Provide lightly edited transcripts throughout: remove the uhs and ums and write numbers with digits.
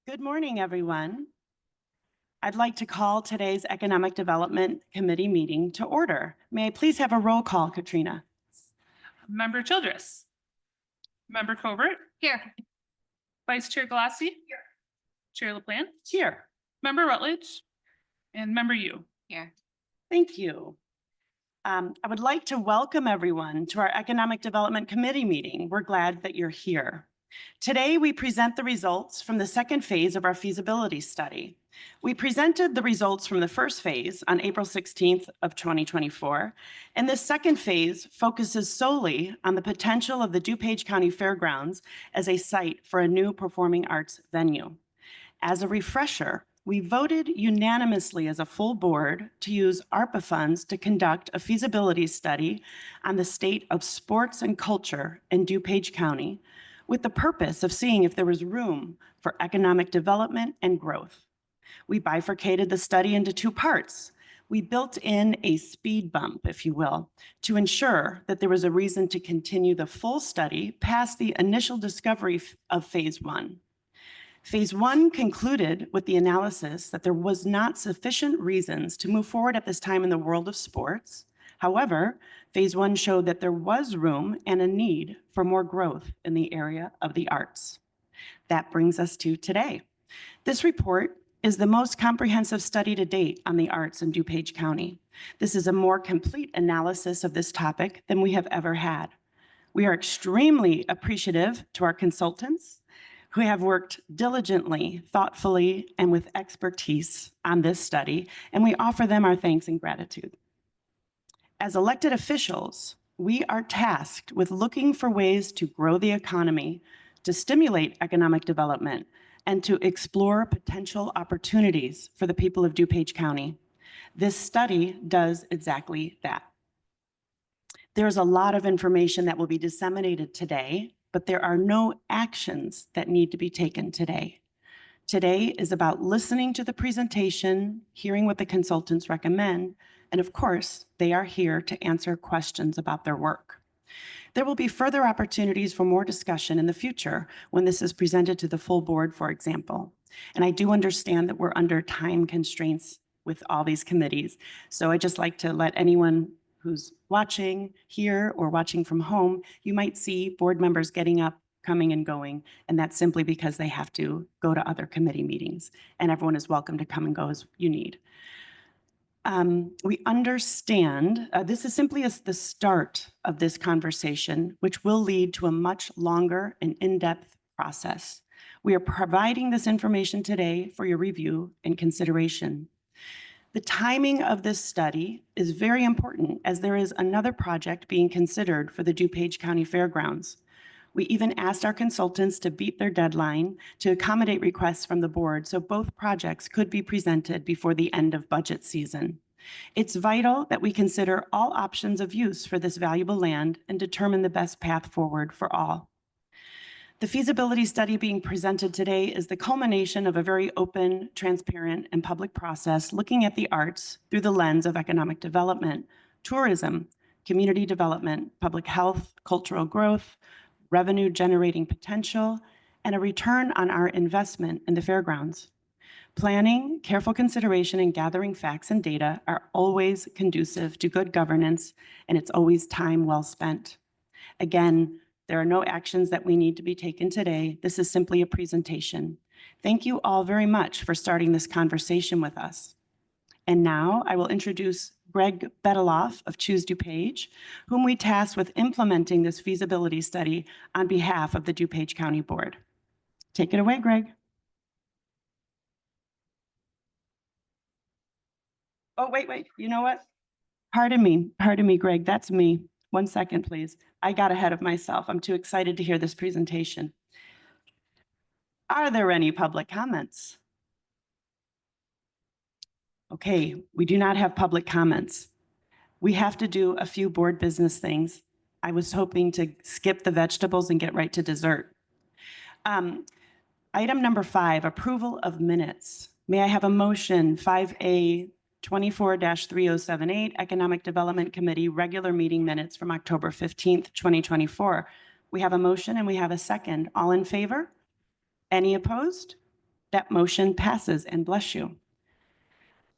Good morning, everyone. I'd like to call today's Economic Development Committee meeting to order. May I please have a roll call, Katrina? Member Childress. Member Covert. Here. Vice Chair Galassi. Here. Chair LaPlante. Here. Member Rutledge. And Member Yu. Here. Thank you. I would like to welcome everyone to our Economic Development Committee meeting. We're glad that you're here. Today, we present the results from the second phase of our feasibility study. We presented the results from the first phase on April 16th of 2024, and this second phase focuses solely on the potential of the DuPage County Fairgrounds as a site for a new performing arts venue. As a refresher, we voted unanimously as a full board to use ARPA funds to conduct a feasibility study on the state of sports and culture in DuPage County, with the purpose of seeing if there was room for economic development and growth. We bifurcated the study into two parts. We built in a speed bump, if you will, to ensure that there was a reason to continue the full study past the initial discovery of phase one. Phase one concluded with the analysis that there was not sufficient reasons to move forward at this time in the world of sports. However, phase one showed that there was room and a need for more growth in the area of the arts. That brings us to today. This report is the most comprehensive study to date on the arts in DuPage County. This is a more complete analysis of this topic than we have ever had. We are extremely appreciative to our consultants who have worked diligently, thoughtfully, and with expertise on this study, and we offer them our thanks and gratitude. As elected officials, we are tasked with looking for ways to grow the economy, to stimulate economic development, and to explore potential opportunities for the people of DuPage County. This study does exactly that. There's a lot of information that will be disseminated today, but there are no actions that need to be taken today. Today is about listening to the presentation, hearing what the consultants recommend, and of course, they are here to answer questions about their work. There will be further opportunities for more discussion in the future when this is presented to the full board, for example. And I do understand that we're under time constraints with all these committees. So I just like to let anyone who's watching here or watching from home, you might see board members getting up, coming and going, and that's simply because they have to go to other committee meetings, and everyone is welcome to come and go as you need. We understand this is simply the start of this conversation, which will lead to a much longer and in-depth process. We are providing this information today for your review and consideration. The timing of this study is very important as there is another project being considered for the DuPage County Fairgrounds. We even asked our consultants to beat their deadline to accommodate requests from the board so both projects could be presented before the end of budget season. It's vital that we consider all options of use for this valuable land and determine the best path forward for all. The feasibility study being presented today is the culmination of a very open, transparent, and public process looking at the arts through the lens of economic development, tourism, community development, public health, cultural growth, revenue generating potential, and a return on our investment in the fairgrounds. Planning, careful consideration, and gathering facts and data are always conducive to good governance, and it's always time well spent. Again, there are no actions that we need to be taken today. This is simply a presentation. Thank you all very much for starting this conversation with us. And now I will introduce Greg Bedeloff of Choose DuPage, whom we tasked with implementing this feasibility study on behalf of the DuPage County Board. Take it away, Greg. Oh, wait, you know what? Pardon me, Greg, that's me. 1 second, please. I got ahead of myself. I'm too excited to hear this presentation. Are there any public comments? Okay, we do not have public comments. We have to do a few board business things. I was hoping to skip the vegetables and get right to dessert. Item number 5, approval of minutes. May I have a motion, 5A 24-3078, Economic Development Committee regular meeting minutes from October 15th, 2024. We have a motion and we have a second. All in favor? Any opposed? That motion passes, and bless you.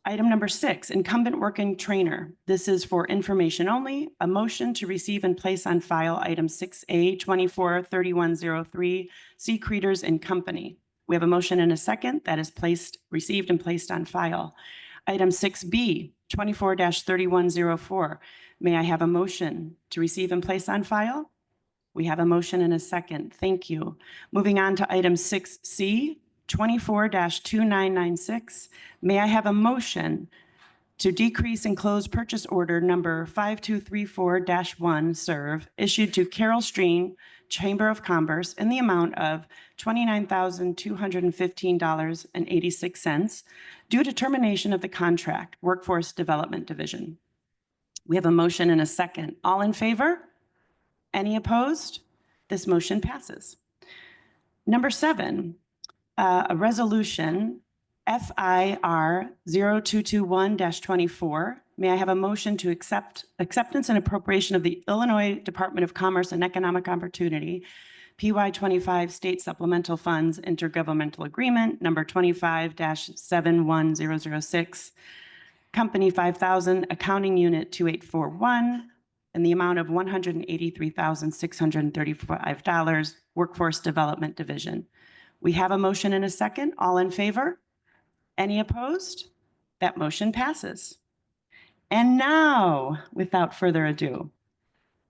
Item number 6, incumbent working trainer. This is for information only. A motion to receive and place on file item 6A 243103, C. Creeders and Company. We have a motion and a second that is received and placed on file. Item 6B 24-3104. May I have a motion to receive and place on file? We have a motion and a second. Thank you. Moving on to item 6C 24-2996. May I have a motion to decrease and close purchase order number 5234-1 serve issued to Carroll Stream Chamber of Commerce in the amount of $29,215.86 due to termination of the contract, Workforce Development Division. We have a motion and a second. All in favor? Any opposed? This motion passes. Number 7, a resolution FIR 0221-24. May I have a motion to acceptance and appropriation of the Illinois Department of Commerce and Economic Opportunity PY25 State Supplemental Funds Intergovernmental Agreement number 25-71006, Company 5000, Accounting Unit 2841, in the amount of $183,635, Workforce Development Division. We have a motion and a second. All in favor? Any opposed? That motion passes. And now, without further ado,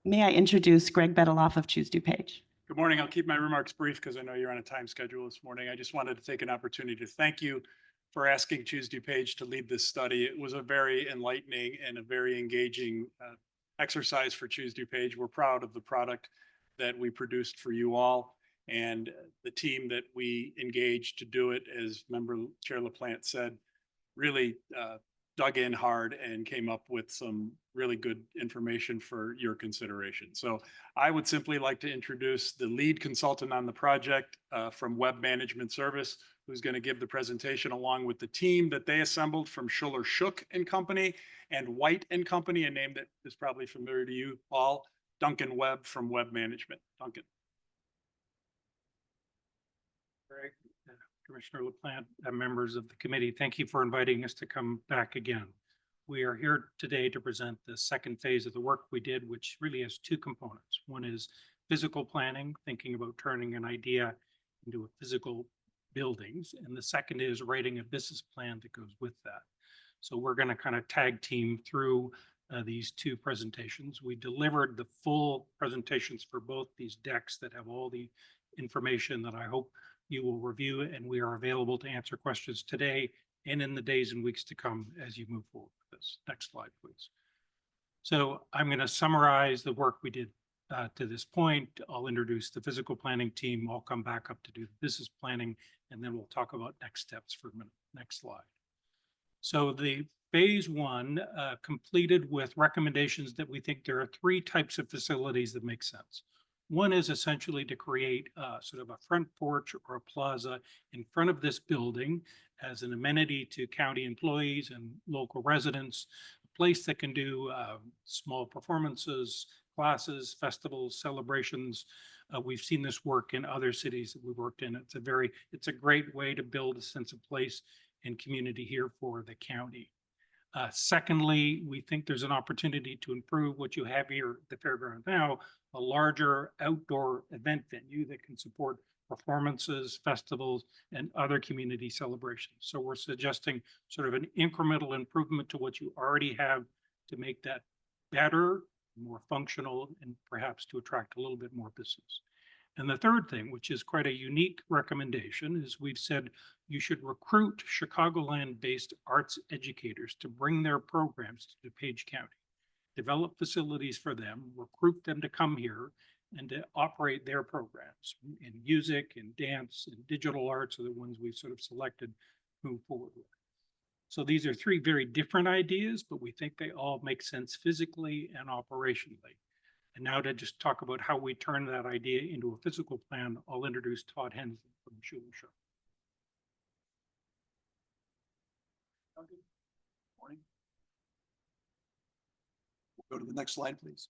may I introduce Greg Bedeloff of Choose DuPage. Good morning. I'll keep my remarks brief because I know you're on a time schedule this morning. I just wanted to take an opportunity to thank you for asking Choose DuPage to lead this study. It was a very enlightening and a very engaging exercise for Choose DuPage. We're proud of the product that we produced for you all and the team that we engaged to do it, as Member Chair LaPlante said, really dug in hard and came up with some really good information for your consideration. So I would simply like to introduce the lead consultant on the project from Web Management Service, who's going to give the presentation along with the team that they assembled from Schuller Shook and Company and White and Company, a name that is probably familiar to you all, Duncan Webb from Web Management. Duncan. Greg, Commissioner LaPlante, members of the committee, thank you for inviting us to come back again. We are here today to present the second phase of the work we did, which really has two components. One is physical planning, thinking about turning an idea into a physical buildings, and the second is writing a business plan that goes with that. So we're going to kind of tag team through these two presentations. We delivered the full presentations for both these decks that have all the information that I hope you will review, and we are available to answer questions today and in the days and weeks to come as you move forward with this. Next slide, please. So I'm going to summarize the work we did to this point. I'll introduce the physical planning team. I'll come back up to do the business planning, and then we'll talk about next steps for a minute. Next slide. So the phase 1 completed with recommendations that we think there are 3 types of facilities that make sense. One is essentially to create sort of a front porch or a plaza in front of this building as an amenity to county employees and local residents, a place that can do small performances, classes, festivals, celebrations. We've seen this work in other cities that we've worked in. It's a great way to build a sense of place and community here for the county. Secondly, we think there's an opportunity to improve what you have here at the fairground now, a larger outdoor event venue that can support performances, festivals, and other community celebrations. So we're suggesting sort of an incremental improvement to what you already have to make that better, more functional, and perhaps to attract a little bit more business. And the third thing, which is quite a unique recommendation, is we've said you should recruit Chicagoland-based arts educators to bring their programs to DuPage County, develop facilities for them, recruit them to come here and to operate their programs in music and dance and digital arts are the ones we've sort of selected to move forward with. So these are 3 very different ideas, but we think they all make sense physically and operationally. And now to just talk about how we turn that idea into a physical plan, I'll introduce Todd Hensley from Schuller Shook. Good morning. We'll go to the next slide, please.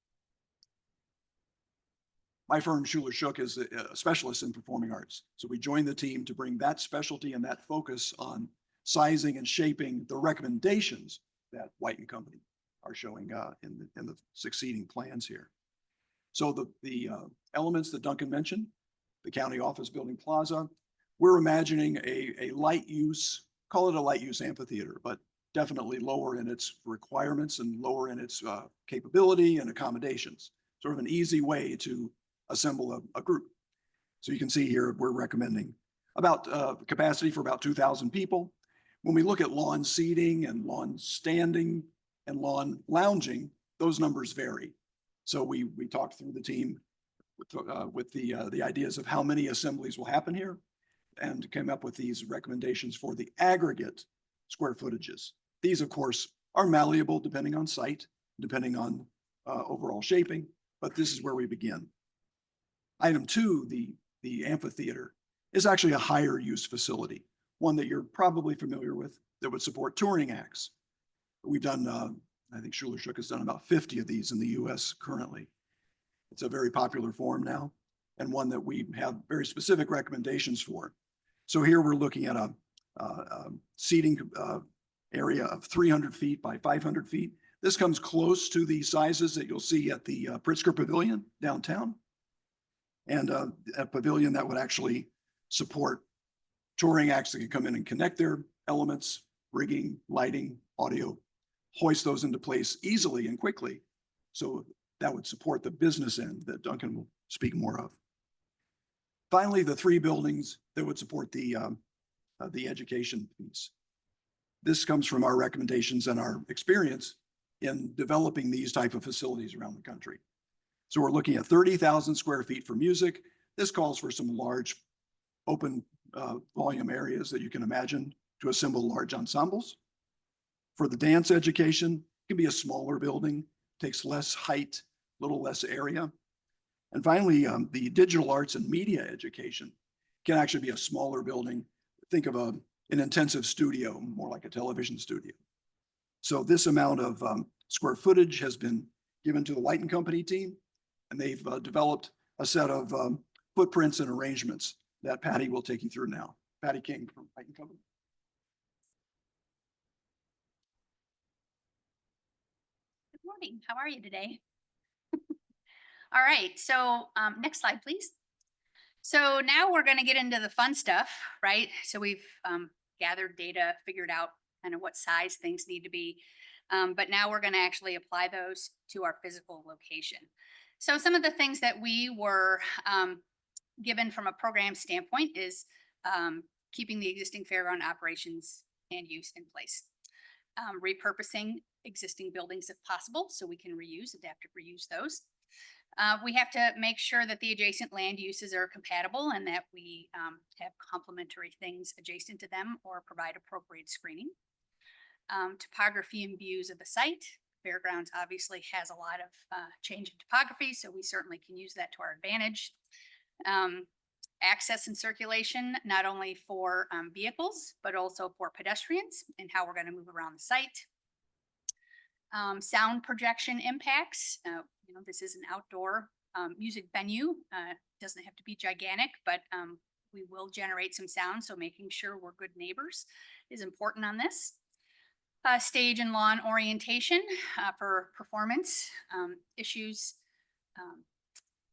My firm, Schuler Shook, is a specialist in performing arts. So we joined the team to bring that specialty and that focus on sizing and shaping the recommendations that White and Company are showing in the succeeding plans here. So the elements that Duncan mentioned, the county office building plaza, we're imagining a light use, call it a light use amphitheater, but definitely lower in its requirements and lower in its capability and accommodations. Sort of an easy way to assemble a group. So you can see here, we're recommending about capacity for about 2,000 people. When we look at lawn seating and lawn standing and lawn lounging, those numbers vary. So we talked through the team with the ideas of how many assemblies will happen here and came up with these recommendations for the aggregate square footages. These, of course, are malleable depending on site, depending on overall shaping, but this is where we begin. Item 2, the amphitheater, is actually a higher use facility, one that you're probably familiar with that would support touring acts. We've done, I think Schuler Shook has done about 50 of these in the US currently. It's a very popular form now and one that we have very specific recommendations for. So here we're looking at a seating area of 300 feet by 500 feet. This comes close to the sizes that you'll see at the Pritzker Pavilion downtown. And a pavilion that would actually support touring acts that can come in and connect their elements, rigging, lighting, audio, hoist those into place easily and quickly. So that would support the business end that Duncan will speak more of. Finally, the 3 buildings that would support the education piece. This comes from our recommendations and our experience in developing these type of facilities around the country. So we're looking at 30,000 square feet for music. This calls for some large open volume areas that you can imagine to assemble large ensembles. For the dance education, it can be a smaller building, takes less height, a little less area. And finally, the digital arts and media education can actually be a smaller building. Think of an intensive studio, more like a television studio. So this amount of square footage has been given to the White and Company team, and they've developed a set of footprints and arrangements that Patty will take you through now. Patty King from White and Company. Good morning. How are you today? All right. So next slide, please. So now we're going to get into the fun stuff, right? So we've gathered data, figured out kind of what size things need to be. But now we're going to actually apply those to our physical location. So some of the things that we were given from a program standpoint is keeping the existing fairground operations and use in place. Repurposing existing buildings if possible, so we can reuse, adaptive reuse those. We have to make sure that the adjacent land uses are compatible and that we have complementary things adjacent to them or provide appropriate screening. Topography and views of the site. Fairgrounds obviously has a lot of change in topography, so we certainly can use that to our advantage. Access and circulation, not only for vehicles, but also for pedestrians and how we're going to move around the site. Sound projection impacts. This is an outdoor music venue. Doesn't have to be gigantic, but we will generate some sound. So making sure we're good neighbors is important on this. Stage and lawn orientation for performance issues.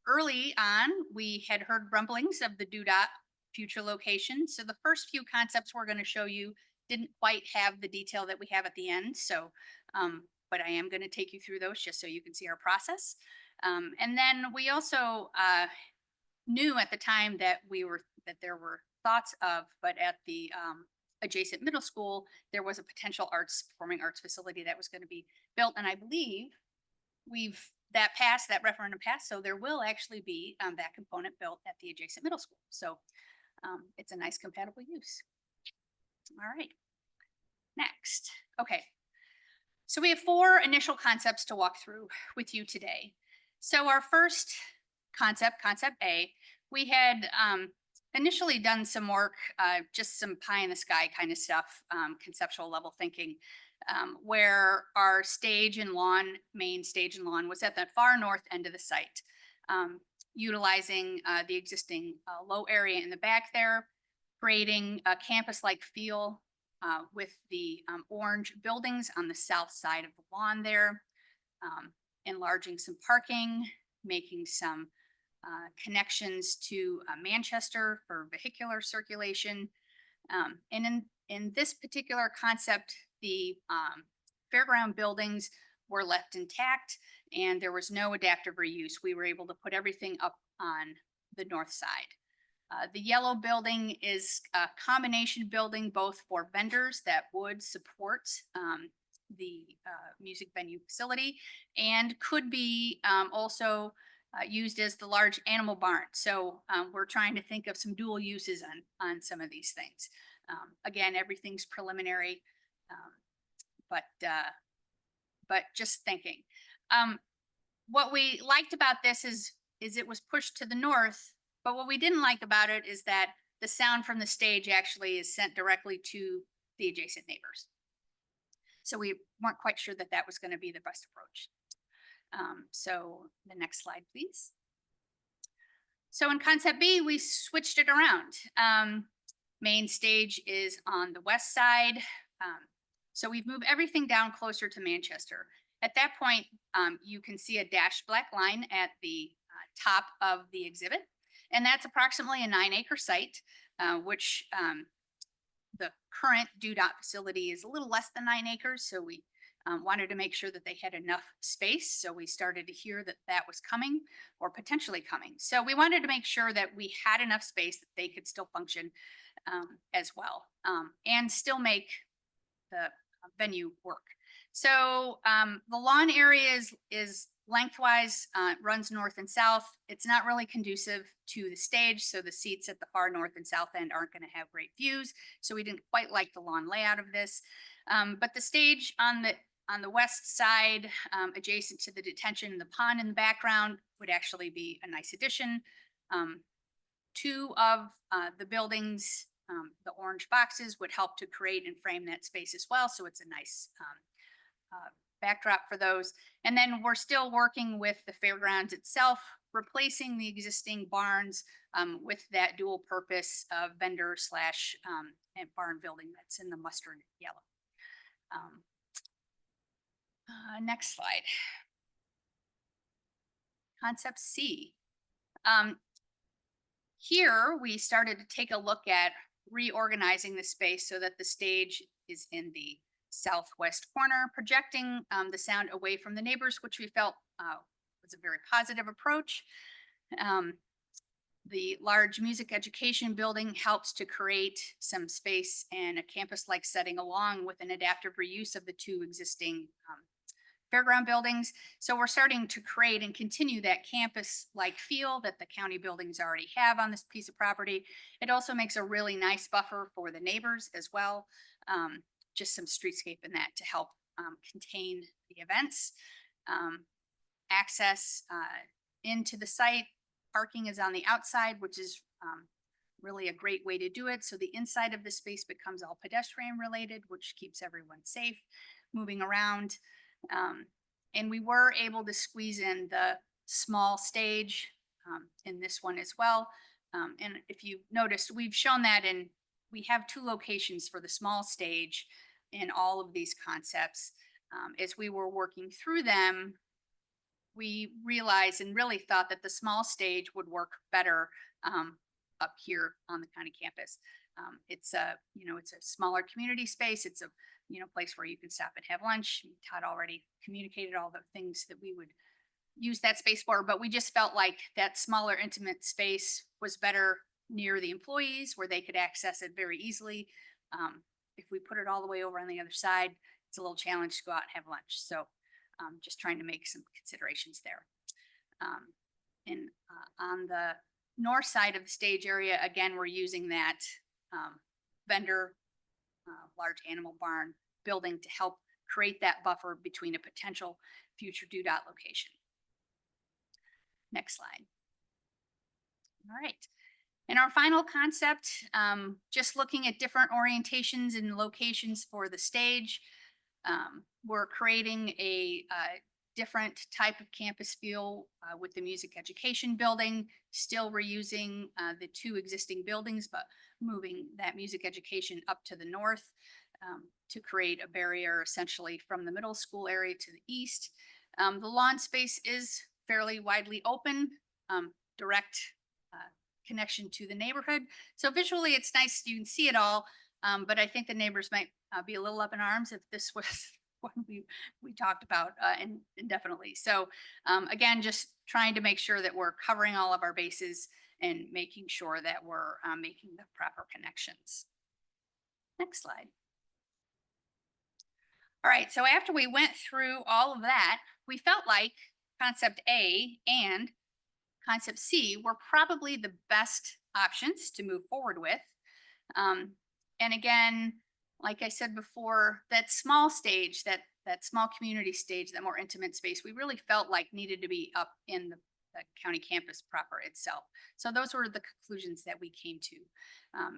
Early on, we had heard rumblings of the DuPage future location. So the first few concepts we're going to show you didn't quite have the detail that we have at the end. So, but I am going to take you through those just so you can see our process. And then we also knew at the time that there were thoughts of, but at the adjacent middle school, there was a potential performing arts facility that was going to be built. And I believe that referendum passed. So there will actually be that component built at the adjacent middle school. So it's a nice compatible use. All right, next. Okay, so we have 4 initial concepts to walk through with you today. So our first concept A, we had initially done some work, just some pie in the sky kind of stuff, conceptual level thinking, where our main stage and lawn was at the far north end of the site. utilizing the existing low area in the back there, creating a campus-like feel with the orange buildings on the south side of the lawn there, enlarging some parking, making some connections to Manchester for vehicular circulation. And in this particular concept, the fairground buildings were left intact and there was no adaptive reuse. We were able to put everything up on the north side. The yellow building is a combination building both for vendors that would support the music venue facility and could be also used as the large animal barn. So we're trying to think of some dual uses on some of these things. Again, everything's preliminary, but just thinking. What we liked about this is it was pushed to the north, but what we didn't like about it is that the sound from the stage actually is sent directly to the adjacent neighbors. So we weren't quite sure that that was going to be the best approach. So the next slide, please. So in concept B, we switched it around. Main stage is on the west side. So we've moved everything down closer to Manchester. At that point, you can see a dashed black line at the top of the exhibit. And that's approximately a 9-acre site, which the current DuPage facility is a little less than 9 acres. So we wanted to make sure that they had enough space. So we started to hear that that was coming or potentially coming. So we wanted to make sure that we had enough space that they could still function as well and still make the venue work. So the lawn area is lengthwise, runs north and south. It's not really conducive to the stage. So the seats at the far north and south end aren't going to have great views. So we didn't quite like the lawn layout of this. But the stage on the west side, adjacent to the detention, the pond in the background would actually be a nice addition. Two of the buildings, the orange boxes would help to create and frame that space as well. So it's a nice backdrop for those. And then we're still working with the fairgrounds itself, replacing the existing barns with that dual purpose vendor slash and barn building that's in the mustard yellow. Next slide. Concept C. Here we started to take a look at reorganizing the space so that the stage is in the southwest corner, projecting the sound away from the neighbors, which we felt was a very positive approach. The large music education building helps to create some space and a campus-like setting along with an adaptive reuse of the two existing fairground buildings. So we're starting to create and continue that campus-like feel that the county buildings already have on this piece of property. It also makes a really nice buffer for the neighbors as well. Just some streetscape in that to help contain the events. Access into the site, parking is on the outside, which is really a great way to do it. So the inside of the space becomes all pedestrian related, which keeps everyone safe moving around. And we were able to squeeze in the small stage in this one as well. And if you noticed, we've shown that we have two locations for the small stage in all of these concepts. As we were working through them, we realized and really thought that the small stage would work better up here on the county campus. It's a smaller community space. It's a place where you can stop and have lunch. Todd already communicated all the things that we would use that space for, but we just felt like that smaller intimate space was better near the employees where they could access it very easily. If we put it all the way over on the other side, it's a little challenge to go out and have lunch. So just trying to make some considerations there. And on the north side of the stage area, again, we're using that vendor large animal barn building to help create that buffer between a potential future DuPage location. Next slide. All right. And our final concept, just looking at different orientations and locations for the stage. We're creating a different type of campus feel with the music education building, still reusing the 2 existing buildings, but moving that music education up to the north to create a barrier essentially from the middle school area to the east. The lawn space is fairly widely open, direct connection to the neighborhood. So visually it's nice, you can see it all, but I think the neighbors might be a little up in arms if this was what we talked about indefinitely. So again, just trying to make sure that we're covering all of our bases and making sure that we're making the proper connections. Next slide. All right, so after we went through all of that, we felt like concept A and concept C were probably the best options to move forward with. And again, like I said before, that small stage, that small community stage, that more intimate space, we really felt like needed to be up in the county campus proper itself. So those were the conclusions that we came to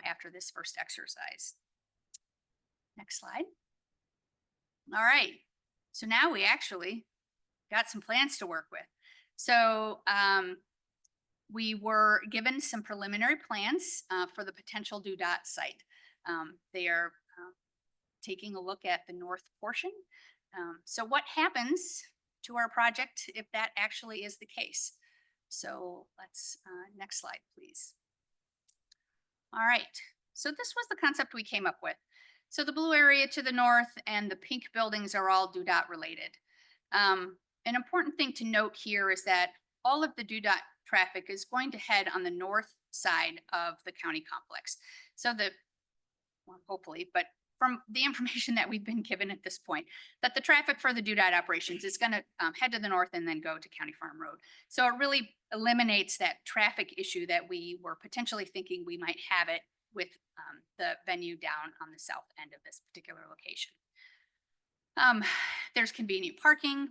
after this first exercise. Next slide. All right, so now we actually got some plans to work with. So we were given some preliminary plans for the potential DuPage site. They are taking a look at the north portion. So what happens to our project if that actually is the case? So let's, next slide, please. All right, so this was the concept we came up with. So the blue area to the north and the pink buildings are all DuPage related. An important thing to note here is that all of the DuPage traffic is going to head on the north side of the county complex. So well, hopefully, but from the information that we've been given at this point, that the traffic for the DuPage operations is going to head to the north and then go to County Farm Road. So it really eliminates that traffic issue that we were potentially thinking we might have it with the venue down on the south end of this particular location. There's convenient parking,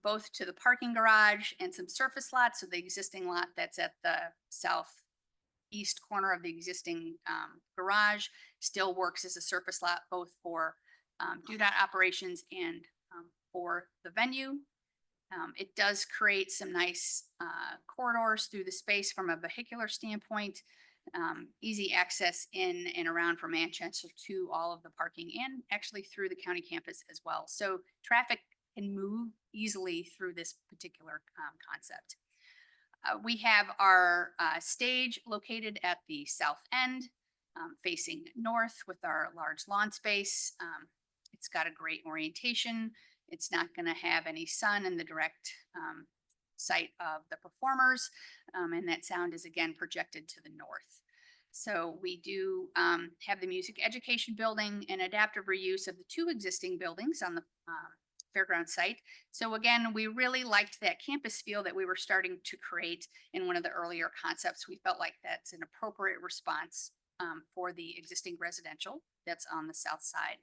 both to the parking garage and some surface lots. So the existing lot that's at the southeast corner of the existing garage still works as a surface lot, both for DuPage operations and for the venue. It does create some nice corridors through the space from a vehicular standpoint. Easy access in and around from Manchester to all of the parking and actually through the county campus as well. So traffic can move easily through this particular concept. We have our stage located at the south end, facing north with our large lawn space. It's got a great orientation. It's not going to have any sun in the direct site of the performers, and that sound is again projected to the north. So we do have the music education building and adaptive reuse of the 2 existing buildings on the fairground site. So again, we really liked that campus feel that we were starting to create in one of the earlier concepts. We felt like that's an appropriate response for the existing residential that's on the south side.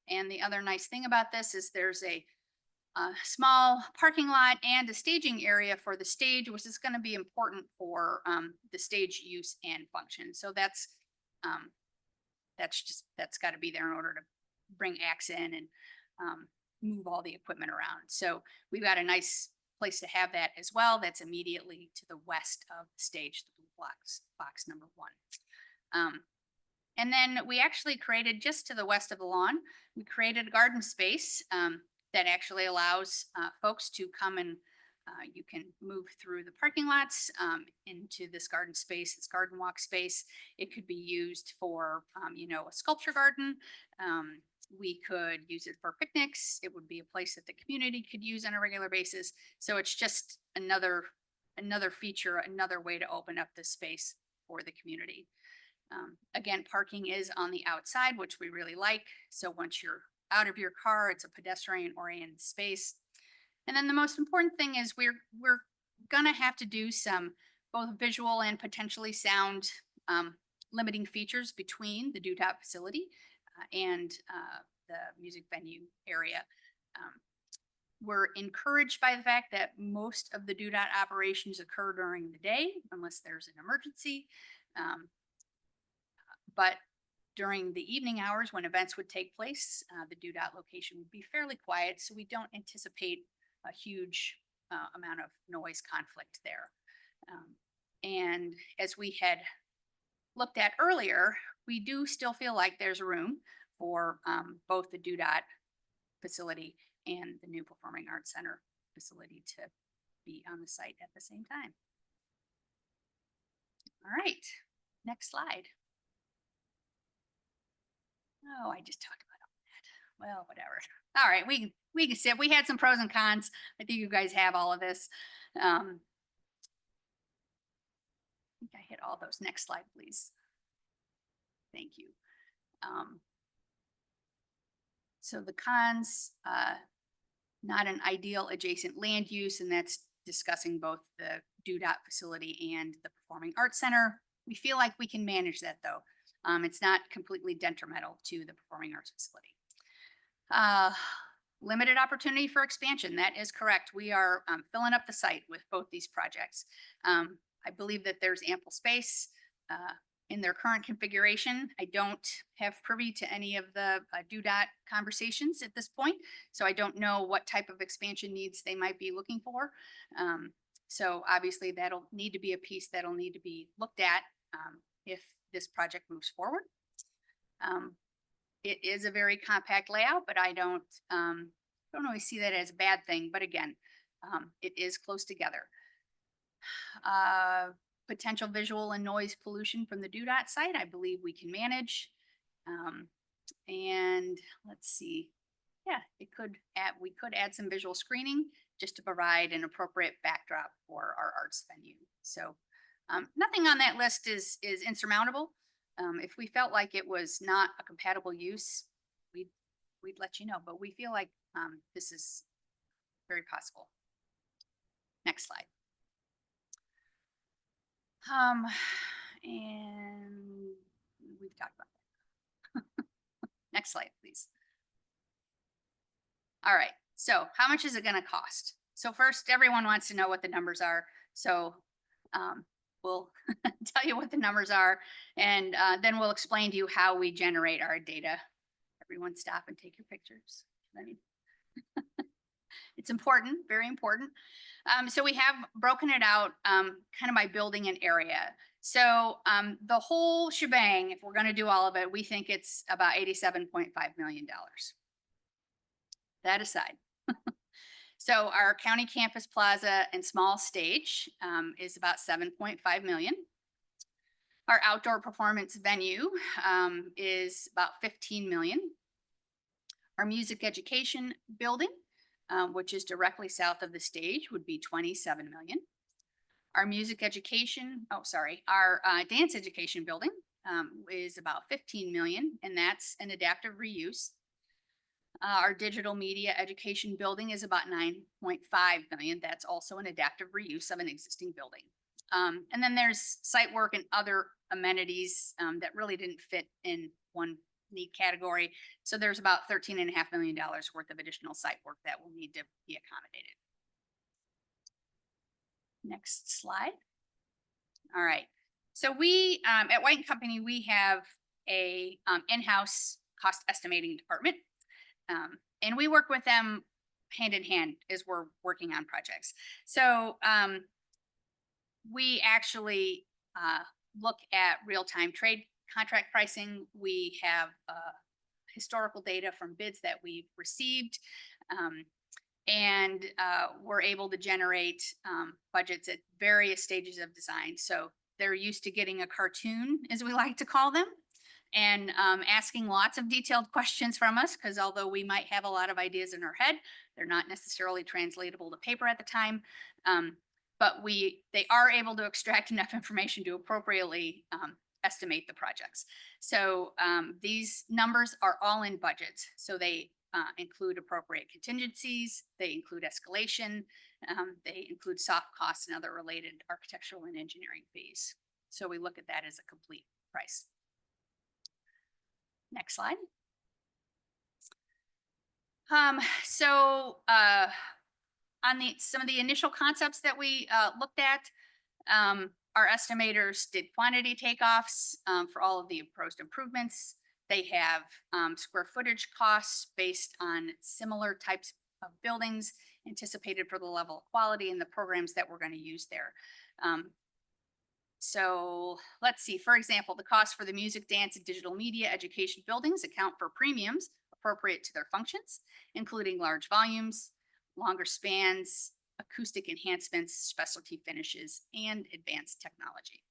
And the other nice thing about this is there's a small parking lot and a staging area for the stage, which is going to be important for the stage use and function. So that's got to be there in order to bring acts in and move all the equipment around. So we've got a nice place to have that as well. That's immediately to the west of the stage, the blue box number 1. And then we actually created just to the west of the lawn, we created a garden space that actually allows folks to come and you can move through the parking lots into this garden space, this garden walk space. It could be used for, a sculpture garden. We could use it for picnics. It would be a place that the community could use on a regular basis. So it's just another feature, another way to open up this space for the community. Again, parking is on the outside, which we really like. So once you're out of your car, it's a pedestrian oriented space. And then the most important thing is we're gonna have to do some both visual and potentially sound limiting features between the DuPage facility and the music venue area. We're encouraged by the fact that most of the DuPage operations occur during the day, unless there's an emergency. But during the evening hours when events would take place, the DuDOT location would be fairly quiet, so we don't anticipate a huge amount of noise conflict there. And as we had looked at earlier, we do still feel like there's room for both the DuDOT facility and the new Performing Arts Center facility to be on the site at the same time. All right, next slide. Oh, I just talked about all that. Well, whatever. All right, we can sit. We had some pros and cons. I think you guys have all of this. I think I hit all those. Next slide, please. Thank you. So the cons, not an ideal adjacent land use, and that's discussing both the DuDOT facility and the Performing Arts Center. We feel like we can manage that though. It's not completely detrimental to the Performing Arts facility. Limited opportunity for expansion. That is correct. We are filling up the site with both these projects. I believe that there's ample space in their current configuration. I don't have privy to any of the DuDOT conversations at this point, so I don't know what type of expansion needs they might be looking for. So obviously that'll need to be a piece that'll need to be looked at if this project moves forward. It is a very compact layout, but I don't always see that as a bad thing. But again, it is close together. Potential visual and noise pollution from the DuDOT site, I believe we can manage. And let's see, yeah, we could add some visual screening just to provide an appropriate backdrop for our arts venue. So nothing on that list is insurmountable. If we felt like it was not a compatible use, we'd let you know, but we feel like this is very possible. Next slide. And we've talked about that. Next slide, please. All right, so how much is it going to cost? So first, everyone wants to know what the numbers are. So we'll tell you what the numbers are, and then we'll explain to you how we generate our data. Everyone stop and take your pictures. I mean, it's important, very important. So we have broken it out kind of by building an area. So the whole shebang, if we're going to do all of it, we think it's about $87.5 million. That aside. So our county campus plaza and small stage is about 7.5 million. Our outdoor performance venue is about 15 million. Our music education building, which is directly south of the stage, would be 27 million. Our music education, our dance education building is about 15 million, and that's an adaptive reuse. Our digital media education building is about 9.5 million. That's also an adaptive reuse of an existing building. And then there's site work and other amenities that really didn't fit in one neat category. So there's about $13.5 million worth of additional site work that will need to be accommodated. Next slide. All right. So we at White & Company, we have a in-house cost estimating department. And we work with them hand in hand as we're working on projects. So we actually look at real-time trade contract pricing. We have historical data from bids that we've received, and we're able to generate budgets at various stages of design. So they're used to getting a cartoon, as we like to call them, and asking lots of detailed questions from us, because although we might have a lot of ideas in our head, they're not necessarily translatable to paper at the time. But they are able to extract enough information to appropriately estimate the projects. So these numbers are all in budgets. So they include appropriate contingencies, they include escalation, they include soft costs and other related architectural and engineering fees. So we look at that as a complete price. Next slide. On some of the initial concepts that we looked at, our estimators did quantity takeoffs for all of the proposed improvements. They have square footage costs based on similar types of buildings anticipated for the level of quality and the programs that we're going to use there. So let's see, for example, the cost for the music, dance, and digital media education buildings account for premiums appropriate to their functions, including large volumes, longer spans, acoustic enhancements, specialty finishes, and advanced technology.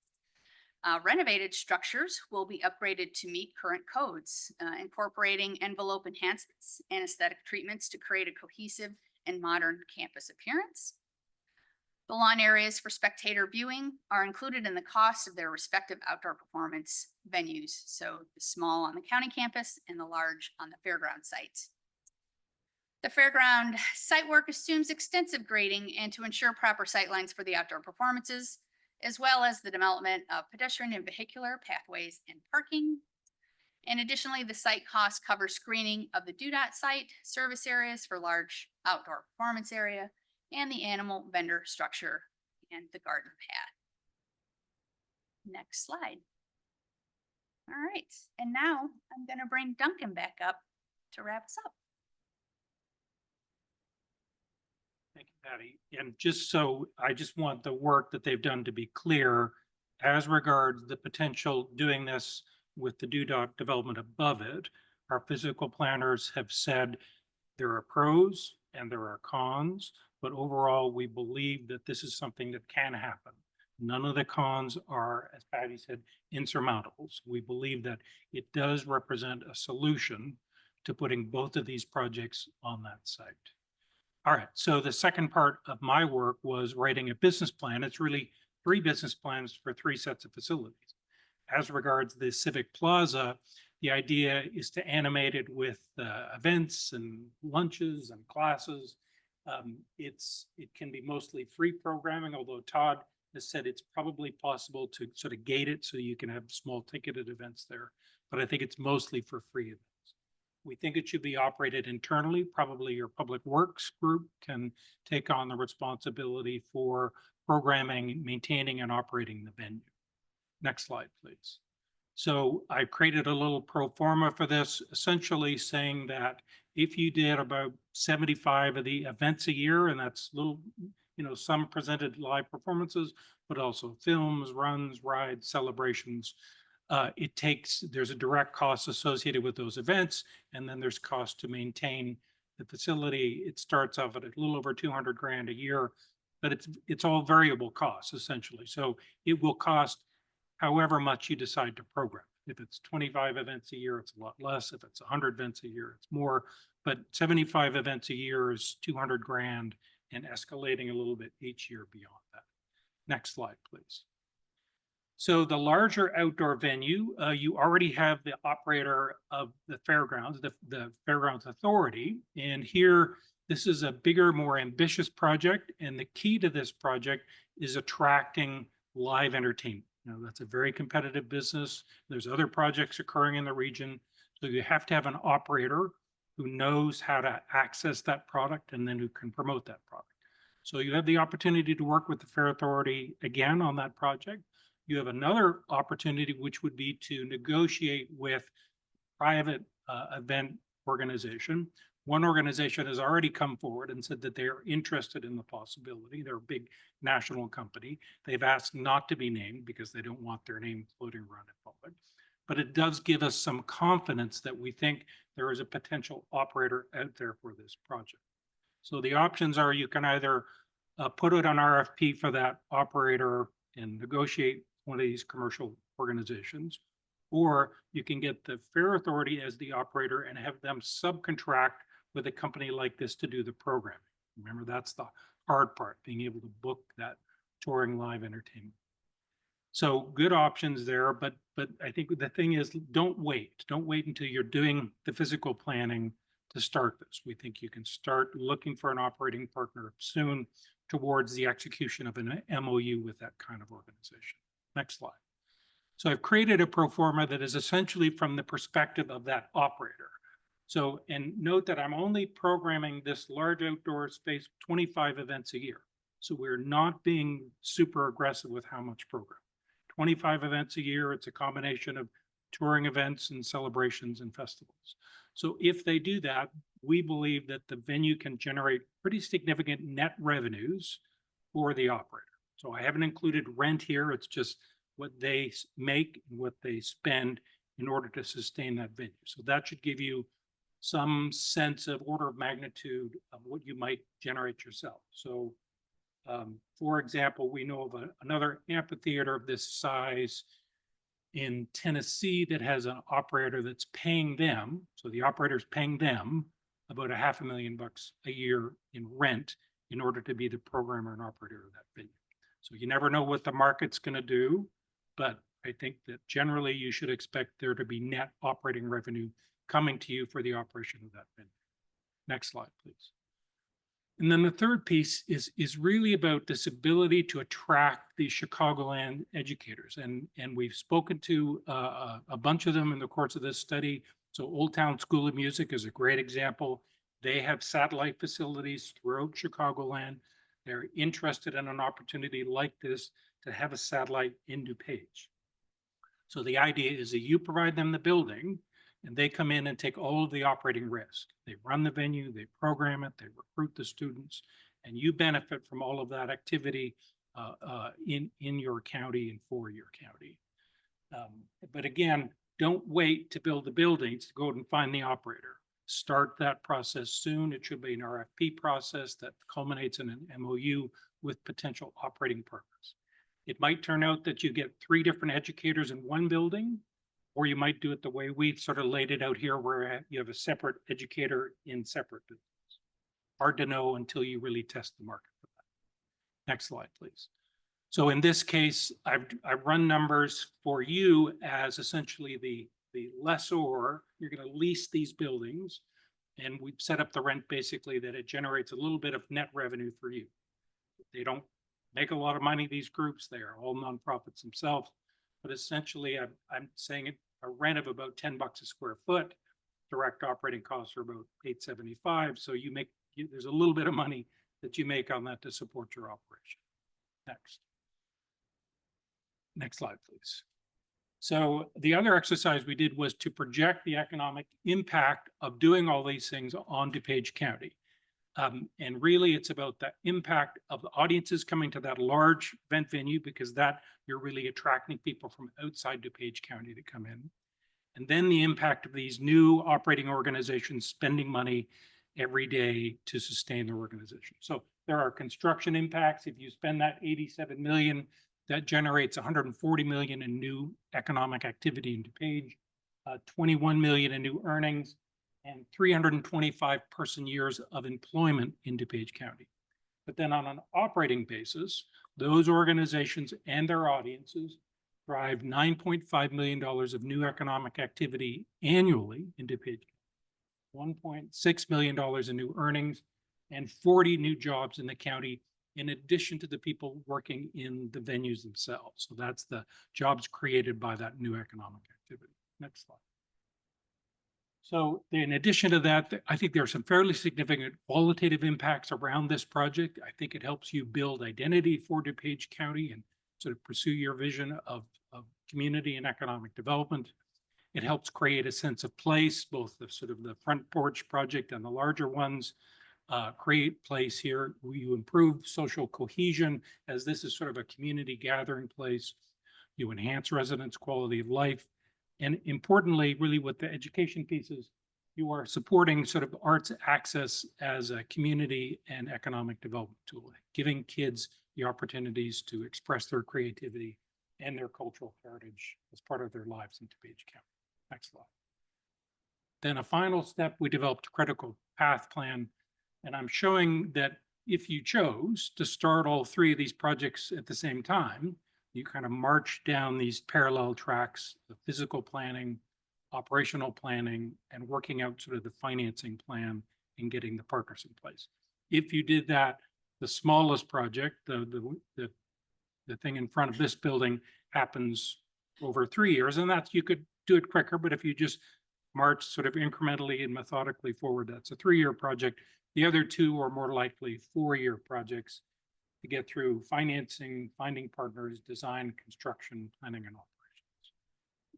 Renovated structures will be upgraded to meet current codes, incorporating envelope enhancements and aesthetic treatments to create a cohesive and modern campus appearance. The lawn areas for spectator viewing are included in the cost of their respective outdoor performance venues. So the small on the county campus and the large on the fairground site. The fairground site work assumes extensive grading and to ensure proper sight lines for the outdoor performances, as well as the development of pedestrian and vehicular pathways and parking. And additionally, the site costs cover screening of the DuPage site, service areas for large outdoor performance area, and the animal vendor structure and the garden path. Next slide. All right, and now I'm going to bring Duncan back up to wrap us up. Thank you, Patty. And I just want the work that they've done to be clear as regards the potential doing this with the DuPage development above it. Our physical planners have said there are pros and there are cons, but overall, we believe that this is something that can happen. None of the cons are, as Patty said, insurmountable. So we believe that it does represent a solution to putting both of these projects on that site. All right, so the second part of my work was writing a business plan. It's really 3 business plans for 3 sets of facilities. As regards the Civic Plaza, the idea is to animate it with events and lunches and classes. It can be mostly free programming, although Todd has said it's probably possible to sort of gate it so you can have small ticketed events there. But I think it's mostly for free events. We think it should be operated internally. Probably your public works group can take on the responsibility for programming, maintaining, and operating the venue. Next slide, please. So I created a little pro forma for this, essentially saying that if you did about 75 of the events a year, and that's little, some presented live performances, but also films, runs, rides, celebrations, there's a direct cost associated with those events, and then there's cost to maintain the facility. It starts off at a little over 200 grand a year, but it's all variable costs essentially. So it will cost however much you decide to program. If it's 25 events a year, it's a lot less. If it's 100 events a year, it's more. But 75 events a year is 200 grand and escalating a little bit each year beyond that. Next slide, please. So the larger outdoor venue, you already have the operator of the fairgrounds, the Fairgrounds Authority. And here, this is a bigger, more ambitious project. And the key to this project is attracting live entertainment. That's a very competitive business. There's other projects occurring in the region. So you have to have an operator who knows how to access that product and then who can promote that product. So you have the opportunity to work with the Fair Authority again on that project. You have another opportunity, which would be to negotiate with private event organization. One organization has already come forward and said that they are interested in the possibility. They're a big national company. They've asked not to be named because they don't want their name floating around in public. But it does give us some confidence that we think there is a potential operator out there for this project. So the options are you can either put it on RFP for that operator and negotiate one of these commercial organizations, or you can get the Fair Authority as the operator and have them subcontract with a company like this to do the programming. Remember, that's the hard part, being able to book that touring live entertainment. So good options there, but I think the thing is, don't wait until you're doing the physical planning to start this. We think you can start looking for an operating partner soon towards the execution of an MOU with that kind of organization. Next slide. So I've created a pro forma that is essentially from the perspective of that operator. So, and note that I'm only programming this large outdoor space 25 events a year. So we're not being super aggressive with how much program. 25 events a year, it's a combination of touring events and celebrations and festivals. So if they do that, we believe that the venue can generate pretty significant net revenues for the operator. So I haven't included rent here. It's just what they make and what they spend in order to sustain that venue. So that should give you some sense of order of magnitude of what you might generate yourself. So for example, we know of another amphitheater of this size in Tennessee that has an operator that's paying them. So the operator's paying them about $500,000 a year in rent in order to be the programmer and operator of that venue. So you never know what the market's going to do, but I think that generally you should expect there to be net operating revenue coming to you for the operation of that venue. Next slide, please. And then the third piece is really about this ability to attract the Chicagoland educators. And we've spoken to a bunch of them in the course of this study. So Old Town School of Music is a great example. They have satellite facilities throughout Chicagoland. They're interested in an opportunity like this to have a satellite in DuPage. So the idea is that you provide them the building and they come in and take all of the operating risk. They run the venue, they program it, they recruit the students, and you benefit from all of that activity in your county and for your county. But again, don't wait to build the buildings to go out and find the operator. Start that process soon. It should be an RFP process that culminates in an MOU with potential operating partners. It might turn out that you get 3 different educators in one building, or you might do it the way we've sort of laid it out here, where you have a separate educator in separate buildings. Hard to know until you really test the market for that. Next slide, please. So in this case, I've run numbers for you as essentially the lessor. You're going to lease these buildings, and we've set up the rent basically that it generates a little bit of net revenue for you. They don't make a lot of money, these groups. They are all nonprofits themselves, but essentially I'm saying a rent of about $10 a square foot. Direct operating costs are about $875. So there's a little bit of money that you make on that to support your operation. Next slide, please. So the other exercise we did was to project the economic impact of doing all these things on DuPage County. And really it's about the impact of the audiences coming to that large event venue, because that you're really attracting people from outside DuPage County to come in. And then the impact of these new operating organizations spending money every day to sustain their organization. So there are construction impacts. If you spend that $87 million, that generates $140 million in new economic activity in DuPage, 21 million in new earnings, and 325 person years of employment in DuPage County. But then on an operating basis, those organizations and their audiences drive $9.5 million of new economic activity annually in DuPage, $1.6 million in new earnings, and 40 new jobs in the county, in addition to the people working in the venues themselves. So that's the jobs created by that new economic activity. Next slide. So in addition to that, I think there are some fairly significant qualitative impacts around this project. I think it helps you build identity for DuPage County and sort of pursue your vision of community and economic development. It helps create a sense of place, both the sort of the front porch project and the larger ones. Create place here. You improve social cohesion, as this is sort of a community gathering place. You enhance residents' quality of life. And importantly, really with the education pieces, you are supporting sort of arts access as a community and economic development tool, giving kids the opportunities to express their creativity and their cultural heritage as part of their lives in DuPage County. Next slide. Then a final step, we developed a critical path plan. And I'm showing that if you chose to start all 3 of these projects at the same time, you kind of march down these parallel tracks, the physical planning, operational planning, and working out sort of the financing plan and getting the partners in place. If you did that, the smallest project, the thing in front of this building, happens over 3 years, and that's, you could do it quicker, but if you just march sort of incrementally and methodically forward, that's a 3-year project. The other 2 are more likely 4-year projects to get through financing, finding partners, design, construction, planning, and operations.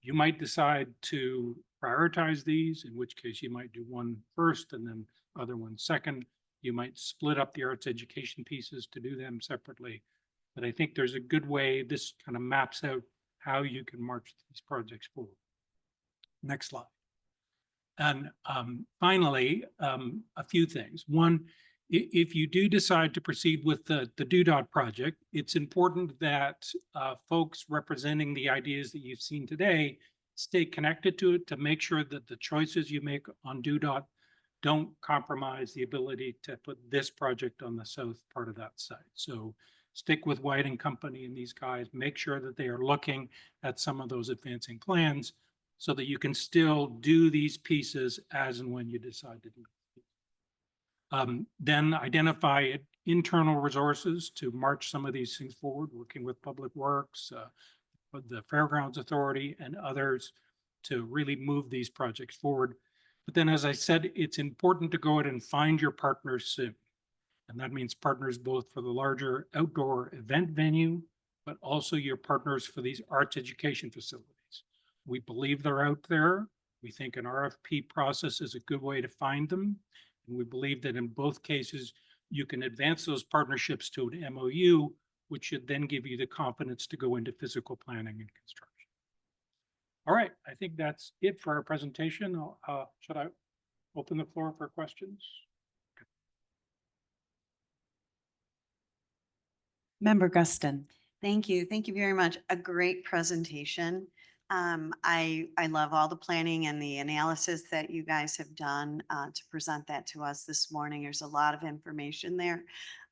You might decide to prioritize these, in which case you might do one first and then other one second. You might split up the arts education pieces to do them separately. But I think there's a good way, this kind of maps out how you can march these projects forward. Next slide. And finally, a few things. One, if you do decide to proceed with the DuPage project, it's important that folks representing the ideas that you've seen today stay connected to it to make sure that the choices you make on DuPage don't compromise the ability to put this project on the south part of that site. So stick with White and Company and these guys, make sure that they are looking at some of those advancing plans so that you can still do these pieces as and when you decide to do it. Then identify internal resources to march some of these things forward, working with Public Works, with the Fairgrounds Authority and others to really move these projects forward. But then, as I said, it's important to go out and find your partners soon. And that means partners both for the larger outdoor event venue, but also your partners for these arts education facilities. We believe they're out there. We think an RFP process is a good way to find them. And we believe that in both cases, you can advance those partnerships to an MOU, which should then give you the confidence to go into physical planning and construction. All right, I think that's it for our presentation. Should I open the floor for questions? Member Guston. Thank you. Thank you very much. A great presentation. I love all the planning and the analysis that you guys have done to present that to us this morning. There's a lot of information there.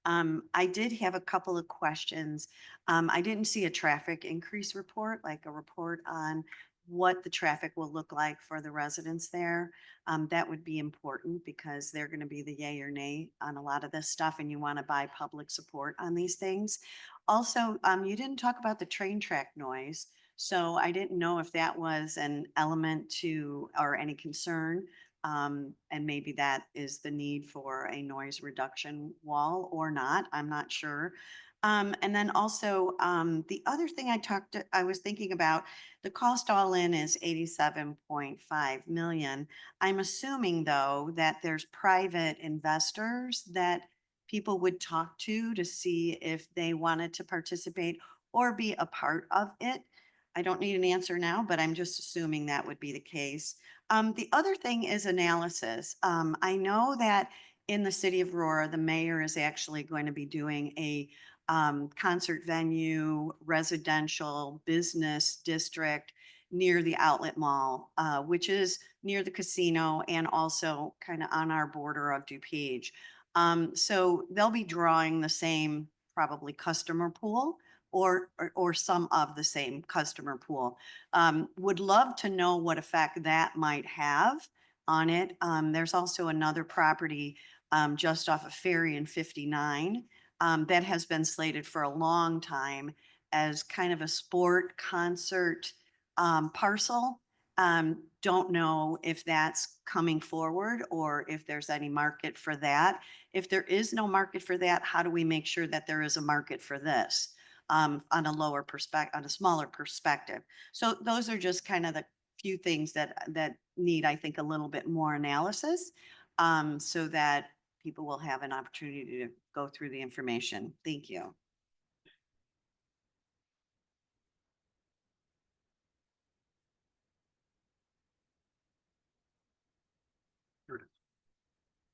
I did have a couple of questions. I didn't see a traffic increase report, like a report on what the traffic will look like for the residents there. That would be important because they're going to be the yay or nay on a lot of this stuff, and you want to buy public support on these things. Also, you didn't talk about the train track noise. So I didn't know if that was an element to, or any concern. And maybe that is the need for a noise reduction wall or not. I'm not sure. And then also, the other thing I was thinking about, the cost all in is 87.5 million. I'm assuming though that there's private investors that people would talk to see if they wanted to participate or be a part of it. I don't need an answer now, but I'm just assuming that would be the case. The other thing is analysis. I know that in the city of Aurora, the mayor is actually going to be doing a concert venue, residential business district near the outlet mall, which is near the casino and also kind of on our border of DuPage. So they'll be drawing the same probably customer pool or some of the same customer pool. Would love to know what effect that might have on it. There's also another property just off of Ferry and 59 that has been slated for a long time as kind of a sport concert parcel. Don't know if that's coming forward or if there's any market for that. If there is no market for that, how do we make sure that there is a market for this? On a smaller perspective. So those are just kind of the few things that need, I think, a little bit more analysis so that people will have an opportunity to go through the information. Thank you.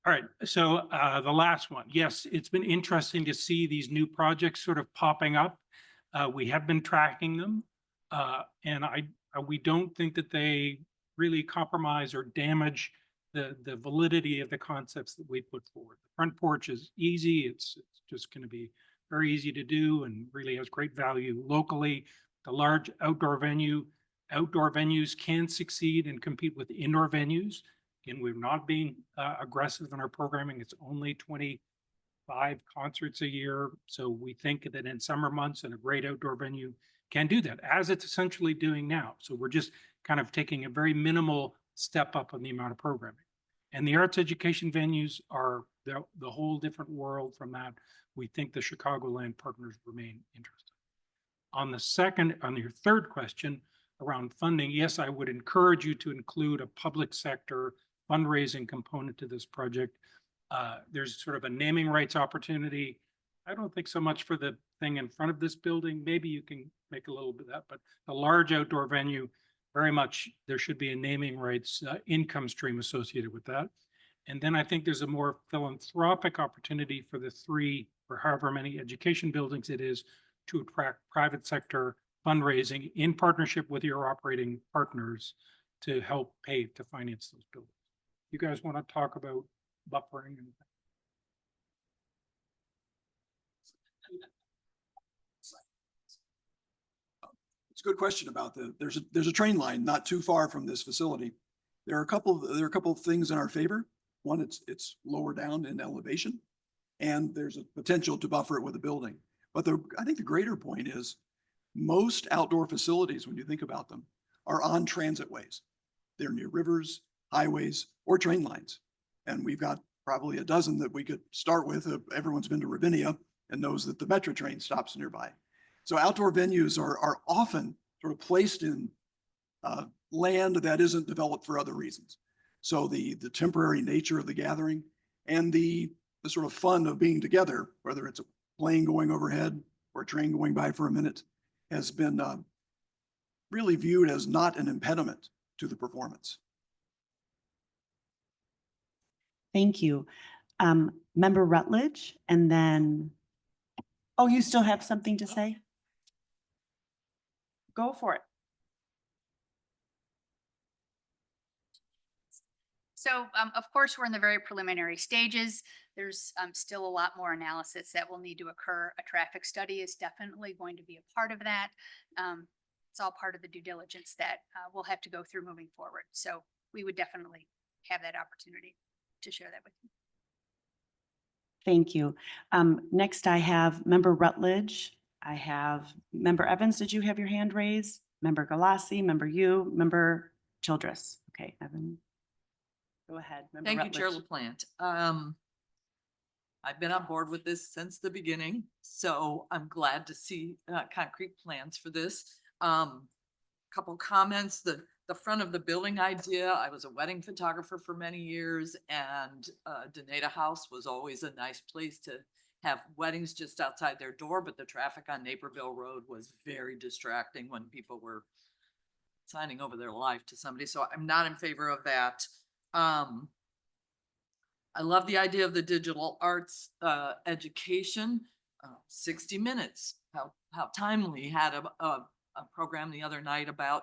All right, so the last one. Yes, it's been interesting to see these new projects sort of popping up. We have been tracking them, and we don't think that they really compromise or damage the validity of the concepts that we put forward. The front porch is easy. It's just going to be very easy to do and really has great value locally. The large outdoor venues can succeed and compete with indoor venues. Again, we're not being aggressive in our programming. It's only 25 concerts a year. So we think that in summer months and a great outdoor venue can do that, as it's essentially doing now. So we're just kind of taking a very minimal step up on the amount of programming. And the arts education venues are the whole different world from that. We think the Chicagoland partners remain interested. On your third question around funding, yes, I would encourage you to include a public sector fundraising component to this project. There's sort of a naming rights opportunity. I don't think so much for the thing in front of this building. Maybe you can make a little bit of that, but a large outdoor venue, very much, there should be a naming rights income stream associated with that. And then I think there's a more philanthropic opportunity for the 3 or however many education buildings it is to attract private sector fundraising in partnership with your operating partners to help pay to finance those buildings. You guys want to talk about buffering? It's a good question about there's a train line not too far from this facility. There are a couple of things in our favor. One, it's lower down in elevation, and there's a potential to buffer it with a building. But I think the greater point is most outdoor facilities, when you think about them, are on transit ways. They're near rivers, highways, or train lines. And we've got probably a dozen that we could start with. Everyone's been to Ravinia and knows that the metro train stops nearby. So outdoor venues are often sort of placed in land that isn't developed for other reasons. So the temporary nature of the gathering and the sort of fun of being together, whether it's a plane going overhead or a train going by for a minute, has been really viewed as not an impediment to the performance. Thank you. Member Rutledge, and then, oh, you still have something to say? Go for it. So of course, we're in the very preliminary stages. There's still a lot more analysis that will need to occur. A traffic study is definitely going to be a part of that. It's all part of the due diligence that we'll have to go through moving forward. So we would definitely have that opportunity to share that with you. Thank you. Next, I have Member Rutledge. I have Member Evans. Did you have your hand raised? Member Galassi, Member Yu, Member Childress. Okay, Evan. Go ahead. Member Thank you, Chair Rutledge. LaPlante. I've been on board with this since the beginning, so I'm glad to see concrete plans for this. Couple comments, the front of the building idea, I was a wedding photographer for many years, and Donata House was always a nice place to have weddings just outside their door, but the traffic on Naperville Road was very distracting when people were signing over their life to somebody, so I'm not in favor of that. I love the idea of the digital arts education. 60 Minutes, how timely, had a program the other night about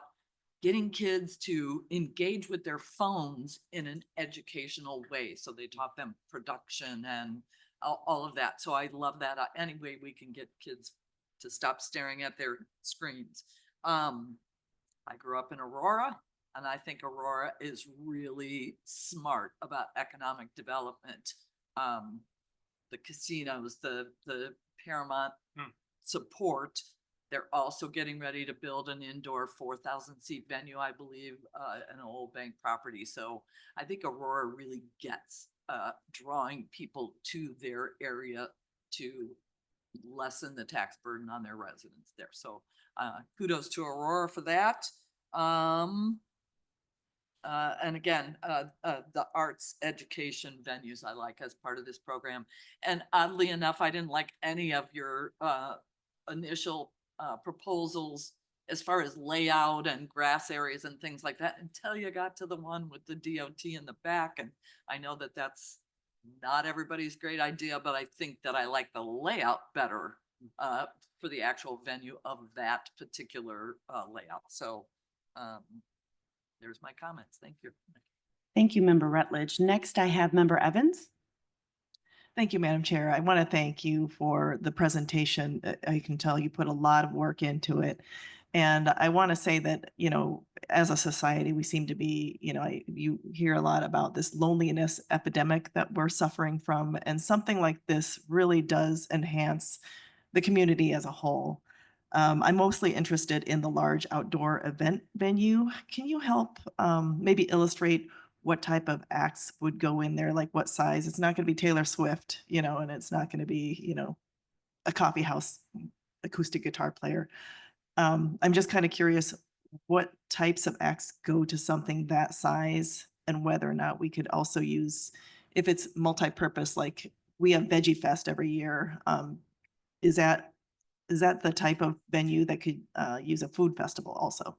getting kids to engage with their phones in an educational way. So they taught them production and all of that. So I love that. Any way we can get kids to stop staring at their screens. I grew up in Aurora, and I think Aurora is really smart about economic development. The casinos, the Paramount support, they're also getting ready to build an indoor 4,000 seat venue, I believe, an old bank property. So I think Aurora really gets drawing people to their area to lessen the tax burden on their residents there. So kudos to Aurora for that. And again, the arts education venues I like as part of this program. And oddly enough, I didn't like any of your initial proposals as far as layout and grass areas and things like that until you got to the one with the DOT in the back. And I know that that's not everybody's great idea, but I think that I like the layout better for the actual venue of that particular layout. So there's my comments. Thank you. Thank you, Member Rutledge. Next, I have Member Evans. Thank you, Madam Chair. I want to thank you for the presentation. I can tell you put a lot of work into it. And I want to say that, as a society, we seem to be, you hear a lot about this loneliness epidemic that we're suffering from. And something like this really does enhance the community as a whole. I'm mostly interested in the large outdoor event venue. Can you help maybe illustrate what type of acts would go in there, like what size? It's not going to be Taylor Swift, and it's not going to be, a coffee house acoustic guitar player. I'm just kind of curious what types of acts go to something that size and whether or not we could also use, if it's multi-purpose, like we have Veggie Fest every year. Is that, is that the type of venue that could use a food festival also?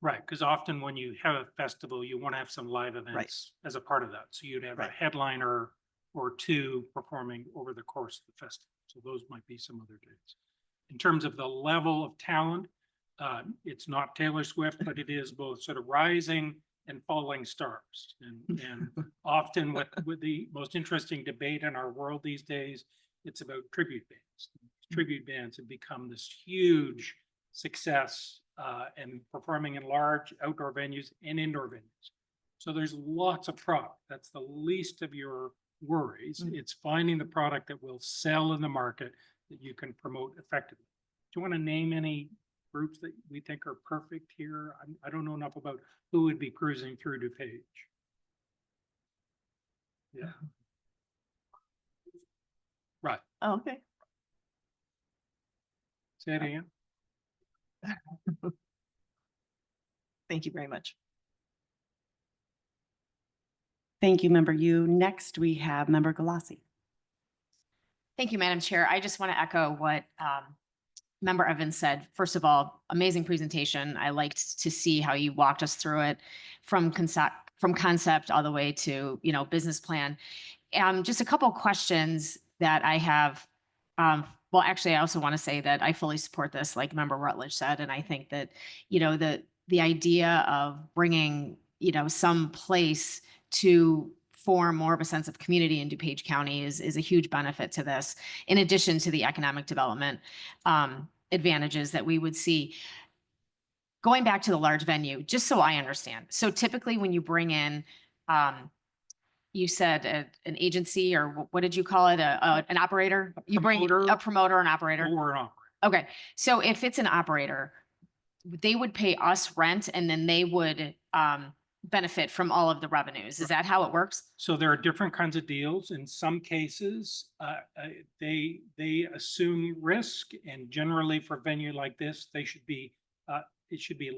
Right, because often when you have a festival, you want to have some live events as a part of that. So you'd have a Right. headliner or two performing over the course of the festival. So those might be some other dates. In terms of the level of talent, it's not Taylor Swift, but it is both sort of rising and falling stars. And often with the most interesting debate in our world these days, it's about tribute bands. Tribute bands have become this huge success and performing in large outdoor venues and indoor venues. So there's lots of product. That's the least of your worries. It's finding the product that will sell in the market that you can promote effectively. Do you want to name any groups that we think are perfect here? I don't know enough about who would be cruising through DuPage. Yeah. Right. Oh, okay. Say it again. Thank you very much. Thank you, Member Yu. Next, we have Member Galassi. Thank you, Madam Chair. I just want to echo what Member Evans said. First of all, amazing presentation. I liked to see how you walked us through it from concept all the way to, business plan. Just a couple of questions that I have. Well, actually, I also want to say that I fully support this, like Member Rutledge said, and I think that, the idea of bringing, some place to form more of a sense of community in DuPage County is a huge benefit to this, in addition to the economic development advantages that we would see. Going back to the large venue, just so I understand. So typically when you bring in, you said an agency, or what did you call it? An operator? You bring promoter. a promoter, an operator? Or an operator. Okay, so if it's an operator, they would pay us rent and then they would benefit from all of the revenues. Is that how it works? So there are different kinds of deals. In some cases, they assume risk, and generally for a venue like this, it should be a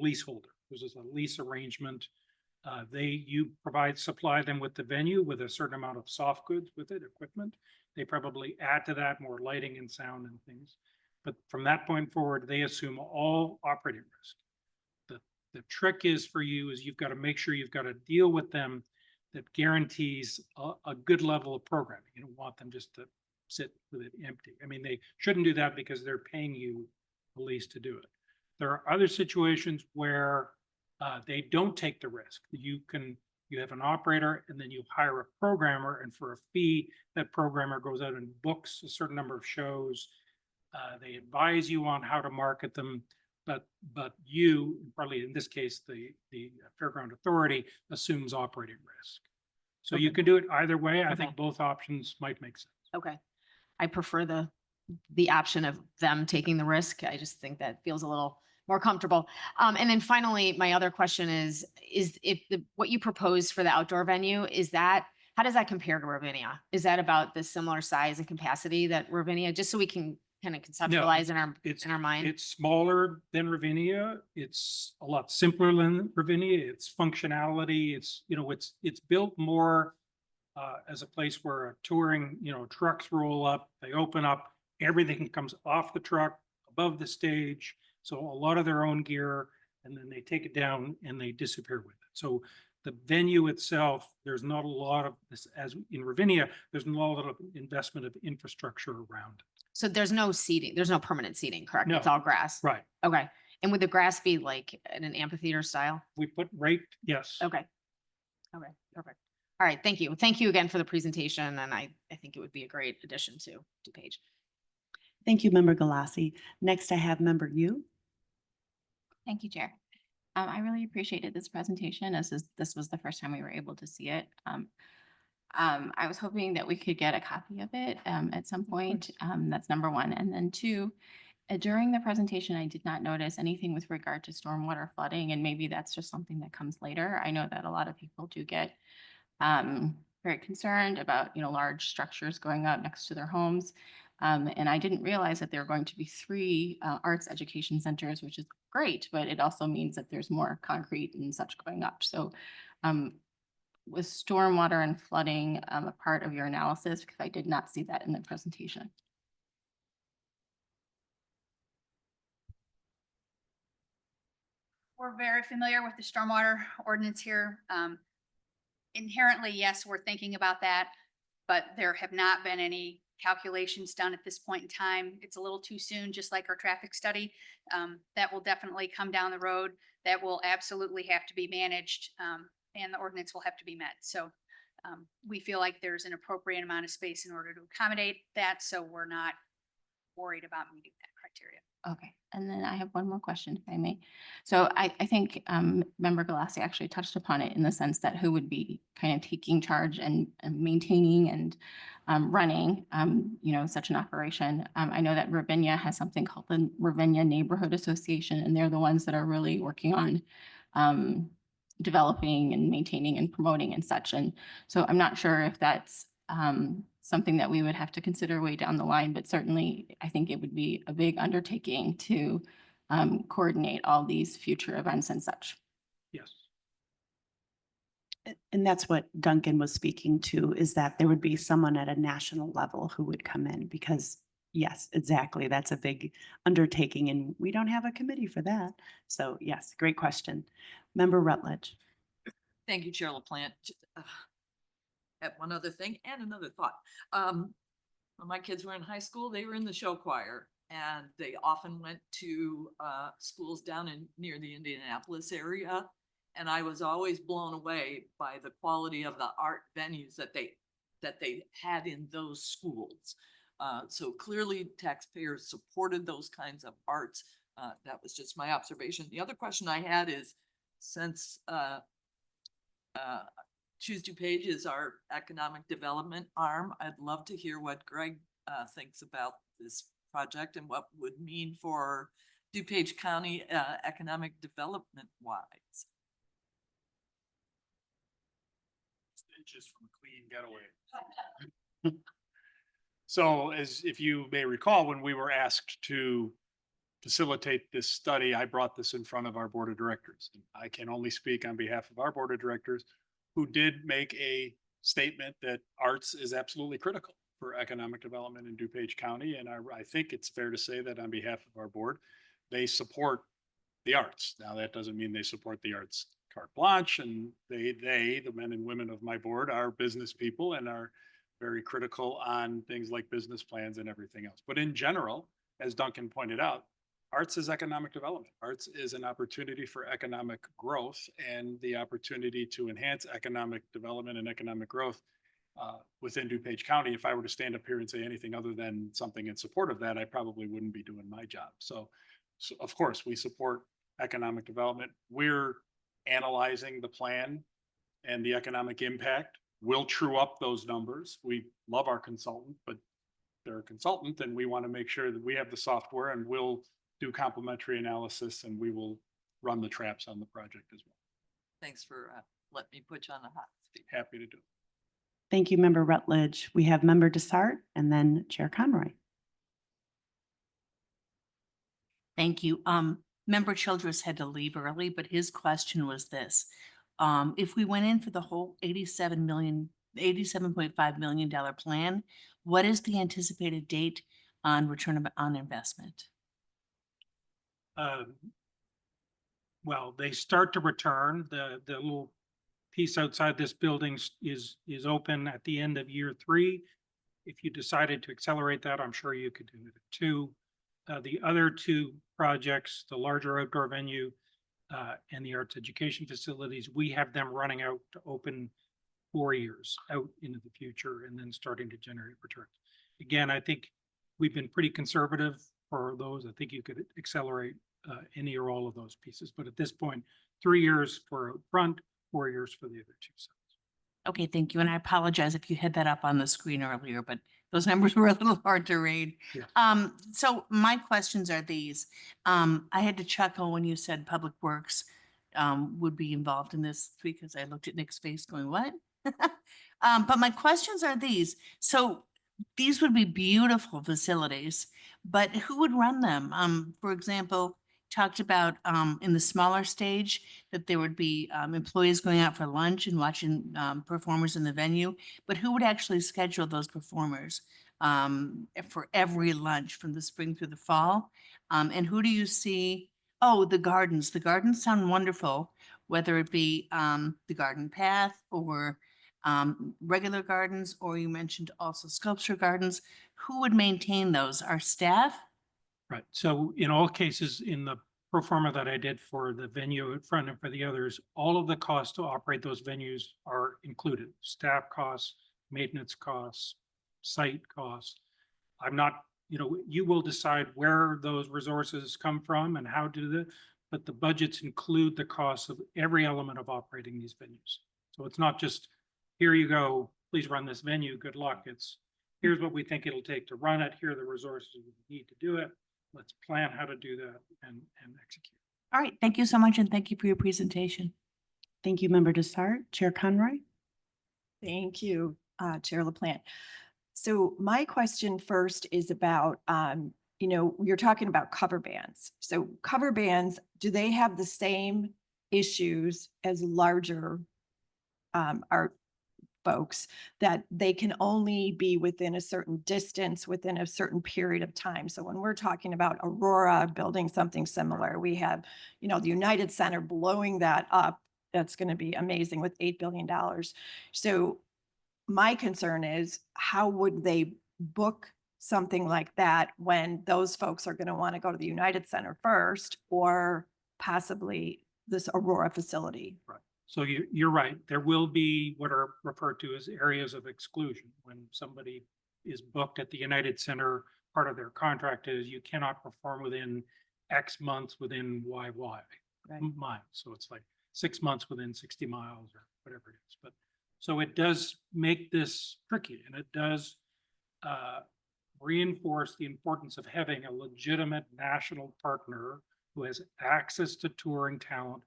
leaseholder. This is a lease arrangement. You supply them with the venue with a certain amount of soft goods with it, equipment. They probably add to that more lighting and sound and things. But from that point forward, they assume all operating risk. The trick is for you is you've got to make sure you've got a deal with them that guarantees a good level of programming. You don't want them just to sit with it empty. I mean, they shouldn't do that because they're paying you a lease to do it. There are other situations where they don't take the risk. You have an operator and then you hire a programmer, and for a fee, that programmer goes out and books a certain number of shows. They advise you on how to market them, but you, probably in this case, the Fairground Authority assumes operating risk. So you can do it either way. I think both options might make sense. Okay. I prefer the option of them taking the risk. I just think that feels a little more comfortable. And then finally, my other question is if what you propose for the outdoor venue, how does that compare to Ravinia? Is that about the similar size and capacity that Ravinia, just so we can kind of conceptualize in our mind? It's smaller than Ravinia. It's a lot simpler than Ravinia. It's functionality. It's built more as a place where touring, trucks roll up, they open up, everything comes off the truck, above the stage. So a lot of their own gear, and then they take it down and they disappear with it. So the venue itself, there's not a lot of this, as in Ravinia, there's not a lot of investment of infrastructure around it. So there's no seating, there's no permanent seating, correct? It's No. all grass? Right. Okay. And would the grass be like in an amphitheater style? We put raked, yes. Okay. Okay, perfect. All right, thank you. Thank you again for the presentation, and I think it would be a great addition to DuPage. Thank you, Member Galassi. Next, I have Member Yu. Thank you, Chair. I really appreciated this presentation, as this was the first time we were able to see it. I was hoping that we could get a copy of it at some point. That's number one. And then two, during the presentation, I did not notice anything with regard to stormwater flooding, and maybe that's just something that comes later. I know that a lot of people do get very concerned about, large structures going up next to their homes. And I didn't realize that there were going to be 3 arts education centers, which is great, but it also means that there's more concrete and such going up. So was stormwater and flooding a part of your analysis? Because I did not see that in the presentation. We're very familiar with the stormwater ordinance here. Inherently, yes, we're thinking about that, but there have not been any calculations done at this point in time. It's a little too soon, just like our traffic study. That will definitely come down the road. That will absolutely have to be managed, and the ordinance will have to be met. So we feel like there's an appropriate amount of space in order to accommodate that, so we're not worried about meeting that criteria. Okay, and then I have one more question, if I may. So I think Member Galassi actually touched upon it in the sense that who would be kind of taking charge and maintaining and running, such an operation. I know that Ravinia has something called the Ravinia Neighborhood Association, and they're the ones that are really working on developing and maintaining and promoting and such. And so I'm not sure if that's something that we would have to consider way down the line, but certainly I think it would be a big undertaking to coordinate all these future events and such. Yes. And that's what Duncan was speaking to, is that there would be someone at a national level who would come in because, yes, exactly. That's a big undertaking and we don't have a committee for that. So yes, great question. Member Rutledge. Thank you, Chair LaPlante. At one other thing and another thought. When my kids were in high school, they were in the show choir, and they often went to schools down near the Indianapolis area. And I was always blown away by the quality of the art venues that they had in those schools. So clearly taxpayers supported those kinds of arts. That was just my observation. The other question I had is, since Choose DuPage is our economic development arm, I'd love to hear what Greg thinks about this project and what would mean for DuPage County economic development wise. Inches from a clean getaway. So if you may recall, when we were asked to facilitate this study, I brought this in front of our board of directors. I can only speak on behalf of our board of directors, who did make a statement that arts is absolutely critical for economic development in DuPage County. And I think it's fair to say that on behalf of our board, they support the arts. Now, that doesn't mean they support the arts carte blanche, and the men and women of my board, are business people and are very critical on things like business plans and everything else. But in general, as Duncan pointed out, arts is economic development. Arts is an opportunity for economic growth, and the opportunity to enhance economic development and economic growth within DuPage County. If I were to stand up here and say anything other than something in support of that, I probably wouldn't be doing my job. So of course, we support economic development. We're analyzing the plan and the economic impact. We'll true up those numbers. We love our consultant, but they're a consultant, and we want to make sure that we have the software, and we'll do complementary analysis, and we will run the traps on the project as well. Thanks for letting me put you on the hot seat. Happy to do it. Thank you, Member Rutledge. We have Member Desart and then Chair Conroy. Thank you. Member Childress had to leave early, but his question was this. If we went in for the whole $87.5 million plan, what is the anticipated date on return on investment? Well, they start to return. The little piece outside this building is open at the end of year 3. If you decided to accelerate that, I'm sure you could do it at 2. The other 2 projects, the larger outdoor venue and the arts education facilities, we have them running out to open 4 years out into the future and then starting to generate returns. Again, I think we've been pretty conservative for those. I think you could accelerate any or all of those pieces. But at this point, 3 years for out front, 4 years for the other 2 sides. Okay, thank you. And I apologize if you had that up on the screen earlier, but those numbers were a little hard to read. Yeah. So my questions are these. I had to chuckle when you said Public Works would be involved in this because I looked at Nick's face going, what? But my questions are these. So these would be beautiful facilities, but who would run them? For example, talked about in the smaller stage that there would be employees going out for lunch and watching performers in the venue. But who would actually schedule those performers for every lunch from the spring through the fall? And who do you see? Oh, the gardens. The gardens sound wonderful, whether it be the garden path or regular gardens, or you mentioned also sculpture gardens. Who would maintain those? Our staff? Right. So in all cases, in the pro forma that I did for the venue in front and for the others, all of the costs to operate those venues are included. Staff costs, maintenance costs, site costs. I'm not, you will decide where those resources come from and how to do that, but the budgets include the costs of every element of operating these venues. So it's not just, here you go, please run this venue, good luck. It's, here's what we think it'll take to run it. Here are the resources we need to do it. Let's plan how to do that and execute. All right, thank you so much, and thank you for your presentation. Thank you, Member Dessart. Chair Conroy? Thank you, Chair LaPlante. So my question first is about, you're talking about cover bands. So cover bands, do they have the same issues as larger art folks, that they can only be within a certain distance within a certain period of time? So when we're talking about Aurora building something similar, we have, the United Center blowing that up. That's going to be amazing with $8 billion. So my concern is, how would they book something like that when those folks are going to want to go to the United Center first, or possibly this Aurora facility? Right. So you're right. There will be what are referred to as areas of exclusion. When somebody is booked at the United Center, part of their contract is you cannot perform within X months within Y miles. So it's like 6 months within 60 miles or whatever it is. But so it does make this tricky, and it does reinforce the importance of having a legitimate national partner who has access to touring talent,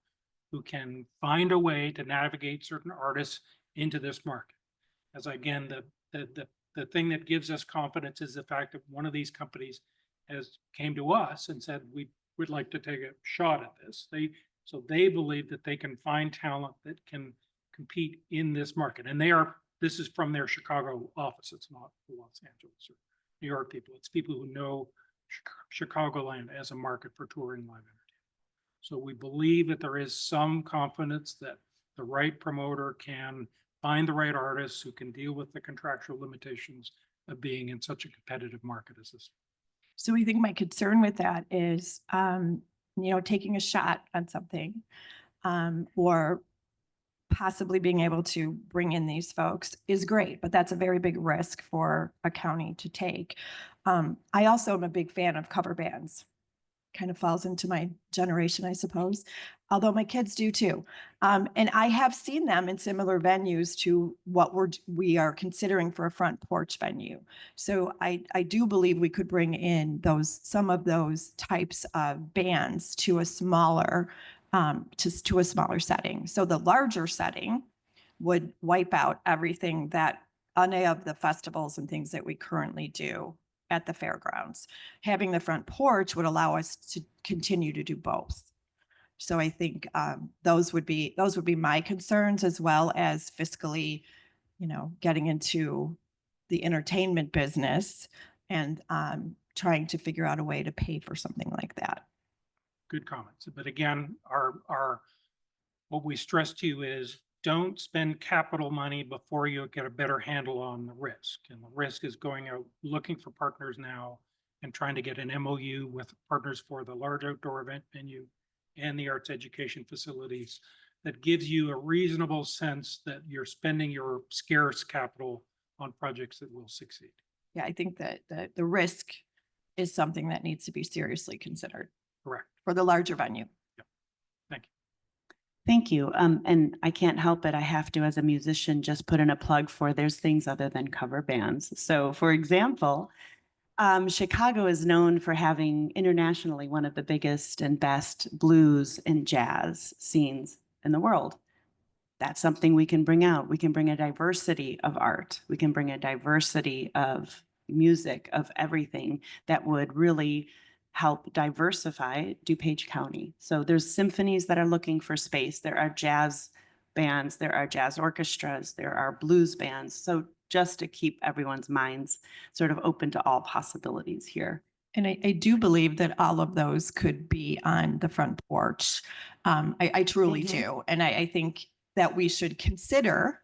who can find a way to navigate certain artists into this market. As again, the thing that gives us confidence is the fact that one of these companies came to us and said, we would like to take a shot at this. So they believe that they can find talent that can compete in this market. And this is from their Chicago office. It's not Los Angeles or New York people. It's people who know Chicagoland as a market for touring live entertainment. So we believe that there is some confidence that the right promoter can find the right artists who can deal with the contractual limitations of being in such a competitive market as this. So we think my concern with that is, taking a shot on something, or possibly being able to bring in these folks is great, but that's a very big risk for a county to take. I also am a big fan of cover bands. Kind of falls into my generation, I suppose, although my kids do too. And I have seen them in similar venues to what we are considering for a front porch venue. So I do believe we could bring in some of those types of bands to a smaller to a smaller setting. So the larger setting would wipe out everything that any of the festivals and things that we currently do at the fairgrounds. Having the front porch would allow us to continue to do both. So I think those would be my concerns, as well as fiscally, getting into the entertainment business and trying to figure out a way to pay for something like that. Good comments. But again, what we stress to you is, don't spend capital money before you get a better handle on the risk. And the risk is going out looking for partners now and trying to get an MOU with partners for the large outdoor event venue and the arts education facilities that gives you a reasonable sense that you're spending your scarce capital on projects that will succeed. Yeah, I think that the risk is something that needs to be seriously considered. Correct. For the larger venue. Thank you. Thank you. And I can't help it. I have to, as a musician, just put in a plug for there's things other than cover bands. So for example, Chicago is known for having internationally one of the biggest and best blues and jazz scenes in the world. That's something we can bring out. We can bring a diversity of art. We can bring a diversity of music, of everything that would really help diversify DuPage County. So there's symphonies that are looking for space. There are jazz bands, there are jazz orchestras, there are blues bands. So just to keep everyone's minds sort of open to all possibilities here. And I do believe that all of those could be on the front porch. I truly Mhm. do. And I think that we should consider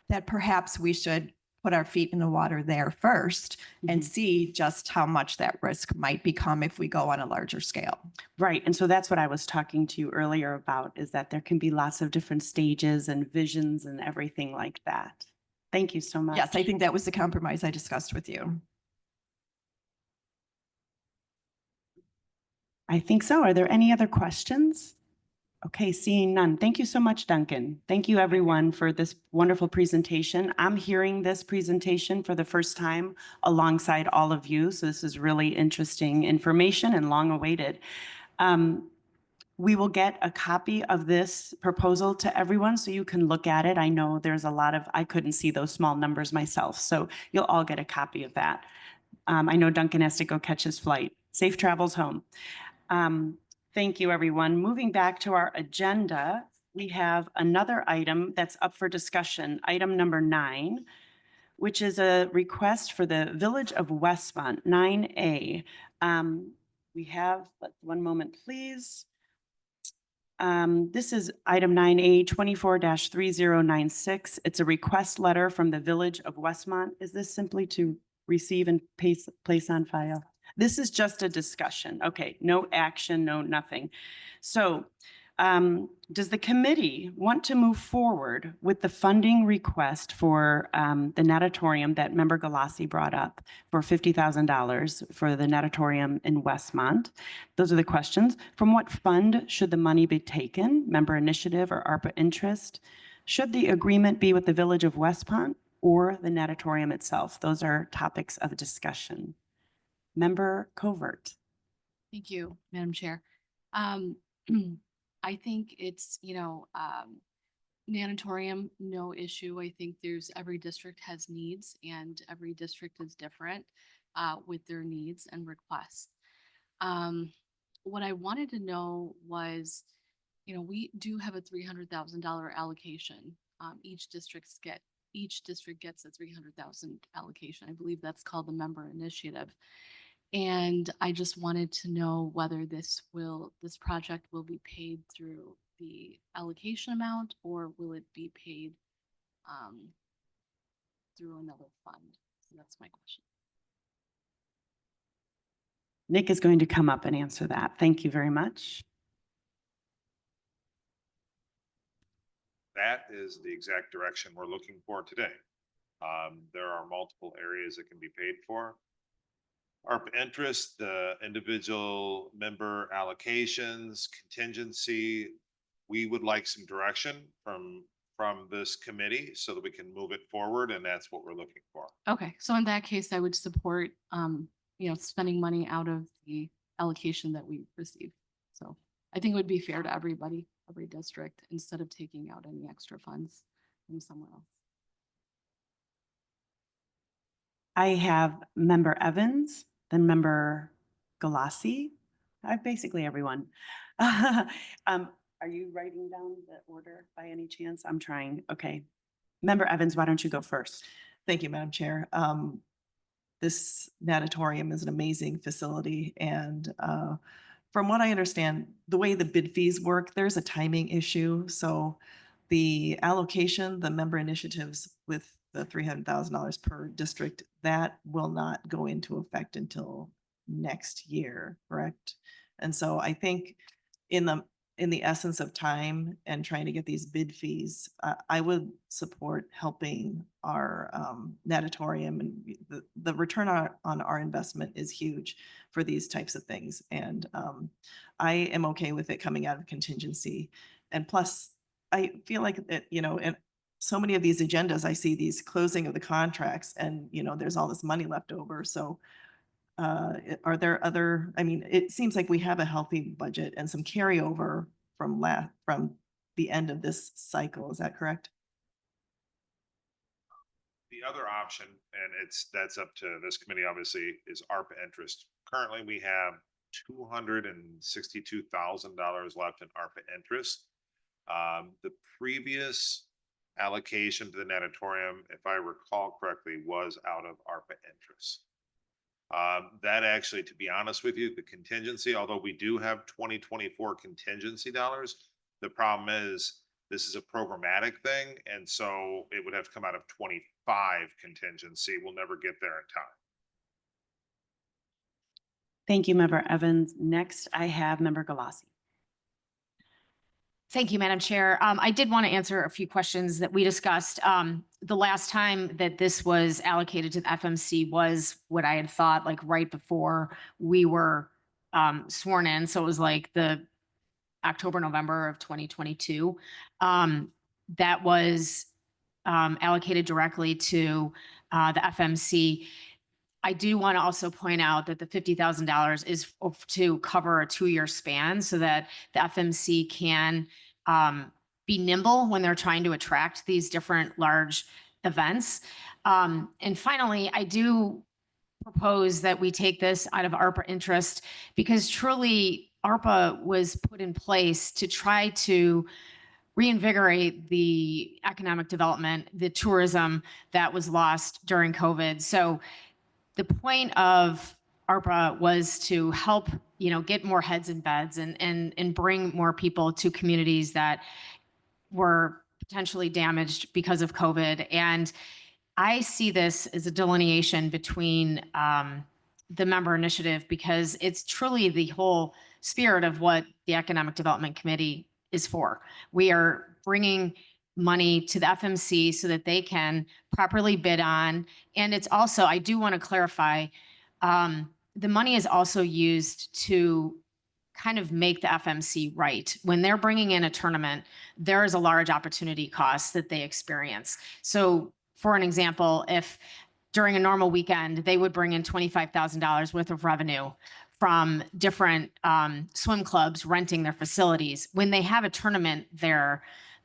that perhaps we should put our feet in the water there first and Mhm. see just how much that risk might become if we go on a larger scale. Right. And so that's what I was talking to you earlier about, is that there can be lots of different stages and visions and everything like that. Thank you so much. Yes, I think that was the compromise I discussed with you. I think so. Are there any other questions? Okay, seeing none. Thank you so much, Duncan. Thank you, everyone, for this wonderful presentation. I'm hearing this presentation for the first time alongside all of you, so this is really interesting information and long awaited. We will get a copy of this proposal to everyone so you can look at it. I know there's a lot of, I couldn't see those small numbers myself, so you'll all get a copy of that. I know Duncan has to go catch his flight. Safe travels home. Thank you, everyone. Moving back to our agenda, we have another item that's up for discussion, item number 9, which is a request for the Village of Westmont, 9A. We have, one moment, please. This is item 9A 24-3096. It's a request letter from the Village of Westmont. Is this simply to receive and place on file? This is just a discussion. Okay, no action, no nothing. So does the committee want to move forward with the funding request for the natatorium that Member Galassi brought up for $50,000 for the natatorium in Westmont? Those are the questions. From what fund should the money be taken? Member initiative or ARPA interest? Should the agreement be with the Village of Westmont or the natatorium itself? Those are topics of discussion. Member Covert. Thank you, Madam Chair. I think it's, natatorium, no issue. I think every district has needs and every district is different with their needs and requests. What I wanted to know was, we do have a $300,000 allocation. Each district gets a $300,000 allocation. I believe that's called the member initiative. And I just wanted to know whether this project will be paid through the allocation amount or will it be paid through another fund? So that's my question. Nick is going to come up and answer that. Thank you very much. That is the exact direction we're looking for today. There are multiple areas that can be paid for. ARPA interest, the individual member allocations, contingency. We would like some direction from this committee so that we can move it forward, and that's what we're looking for. Okay, so in that case, I would support, spending money out of the allocation that we received. So I think it would be fair to everybody, every district, instead of taking out any extra funds from somewhere else. I have Member Evans, then Member Galassi. I have basically everyone. Are you writing down the order by any chance? I'm trying. Okay. Member Evans, why don't you go first? Thank you, Madam Chair. This natatorium is an amazing facility, and from what I understand, the way the bid fees work, there's a timing issue. So the allocation, the member initiatives with the $300,000 per district, that will not go into effect until next year, correct? And so I think in the essence of time and trying to get these bid fees, I would support helping our natatorium, and the return on our investment is huge for these types of things. And I am okay with it coming out of contingency. And plus, I feel like it, and so many of these agendas, I see these closing of the contracts and, there's all this money left over. So are there other, it seems like we have a healthy budget and some carryover from the end of this cycle. Is that correct? The other option, and that's up to this committee, obviously, is ARPA interest. Currently, we have $262,000 left in ARPA interest. The previous allocation to the natatorium, if I recall correctly, was out of ARPA interest. That actually, to be honest with you, the contingency, although we do have 2024 contingency dollars, the problem is this is a programmatic thing. And so it would have to come out of 25 contingency. We'll never get there in time. Thank you, Member Evans. Next, I have Member Galassi. Thank you, Madam Chair. I did want to answer a few questions that we discussed. The last time that this was allocated to the FMC was what I had thought, like right before we were sworn in. So it was like the October, November of 2022. That was allocated directly to the FMC. I do want to also point out that the $50,000 is to cover a 2-year span so that the FMC can be nimble when they're trying to attract these different large events. And finally, I do propose that we take this out of ARPA interest because truly ARPA was put in place to try to reinvigorate the economic development, the tourism that was lost during COVID. So the point of ARPA was to help, get more heads in beds and bring more people to communities that were potentially damaged because of COVID. And I see this as a delineation between the member initiative because it's truly the whole spirit of what the Economic Development Committee is for. We are bringing money to the FMC so that they can properly bid on. And it's also, I do want to clarify, the money is also used to kind of make the FMC right. When they're bringing in a tournament, there is a large opportunity cost that they experience. So for an example, if during a normal weekend, they would bring in $25,000 worth of revenue from different swim clubs renting their facilities. When they have a tournament there,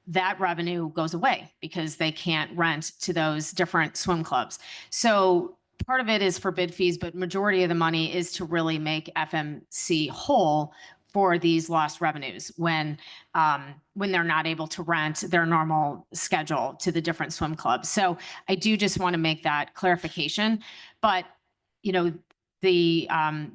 that revenue goes away because they can't rent to those different swim clubs. So part of it is for bid fees, but majority of the money is to really make FMC whole for these lost revenues when they're not able to rent their normal schedule to the different swim clubs. So I do just want to make that clarification. But the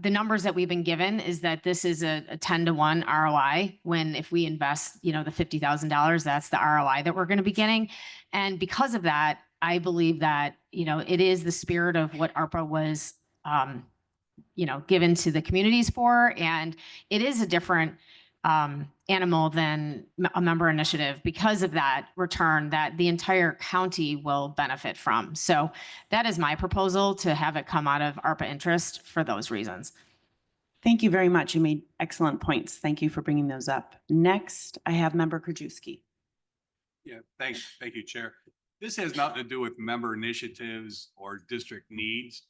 numbers that we've been given is that this is a 10-to-1 ROI when if we invest, the $50,000, that's the ROI that we're going to be getting. And because of that, I believe that, it is the spirit of what ARPA was, given to the communities for. And it is a different animal than a member initiative because of that return that the entire county will benefit from. So that is my proposal to have it come out of ARPA interest for those reasons. Thank you very much. You made excellent points. Thank you for bringing those up. Next, I have Member Krajewski. Yeah, thanks. Thank you, Chair. This has nothing to do with member initiatives or district needs.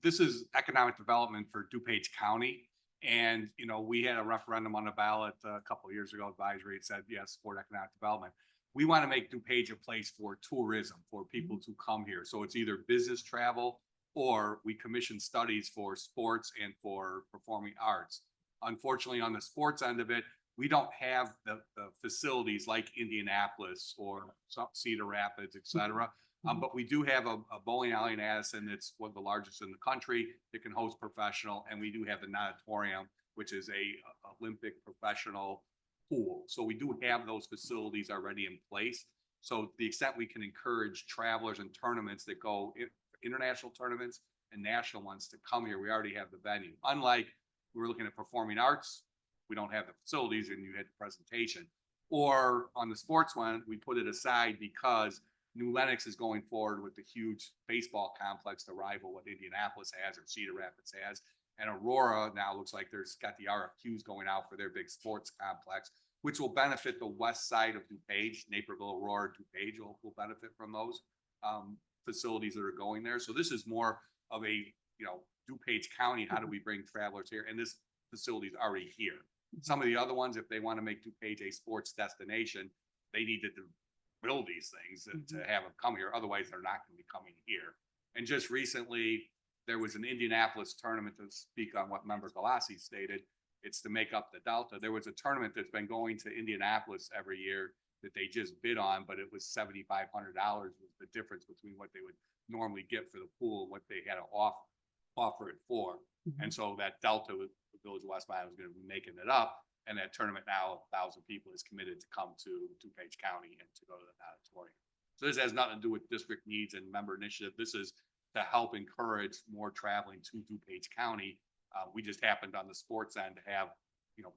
This is economic development for DuPage County. And, we had a referendum on the ballot a couple of years ago, advisory, it said, yes, support economic development. We want to make DuPage a place for tourism, for people to come here. So it's either business travel or we commission studies for sports and for performing arts. Unfortunately, on the sports end of it, we don't have the facilities like Indianapolis or Cedar Rapids, et cetera. But we do have a bowling alley in Addison that's one of the largest in the country that can host professional. And we do have the natatorium, which is a Olympic professional pool. So we do have those facilities already in place. So to the extent we can encourage travelers and tournaments that go international tournaments and national ones to come here, we already have the venue. Unlike we're looking at performing arts, we don't have the facilities and you had the presentation. Or on the sports one, we put it aside because New Lenox is going forward with the huge baseball complex to rival what Indianapolis has or Cedar Rapids has. And Aurora now looks like there's got the RFQs going out for their big sports complex, which will benefit the west side of DuPage, Naperville, Aurora, DuPage will benefit from those facilities that are going there. So this is more of a, DuPage County, how do we bring travelers here? And this facility is already here. Some of the other ones, if they want to make DuPage a sports destination, they need to build these things to have them come here. Otherwise, they're not going to be coming here. And just recently, there was an Indianapolis tournament, to speak on what Member Galassi stated. It's to make up the delta. There was a tournament that's been going to Indianapolis every year that they just bid on, but it was $7,500 was the difference between what they would normally get for the pool and what they had to offer it for. And so that delta with the Village of Westmont was going to be making it up. And that tournament now, 1,000 people is committed to come to DuPage County and to go to the auditorium. So this has nothing to do with district needs and member initiative. This is to help encourage more traveling to DuPage County. We just happened on the sports end to have,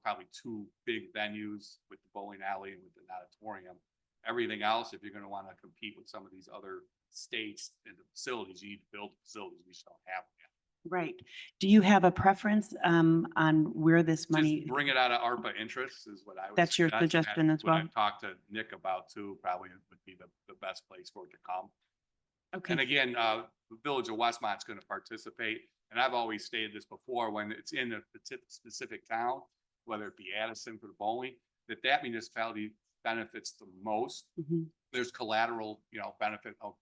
probably 2 big venues with the bowling alley and with the auditorium. Everything else, if you're going to want to compete with some of these other states and the facilities, you need to build facilities. We just don't have them yet. Right. Do you have a preference on where this money? Just bring it out of ARPA interest is what I would. That's your suggest. suggestion as What well? I've talked to Nick about too, probably would be the best place for it to come. Okay. And again, the Village of Westmont's going to participate. And I've always stated this before, when it's in a specific town, whether it be Addison for the bowling, that municipality benefits the most. There's collateral, benefit of,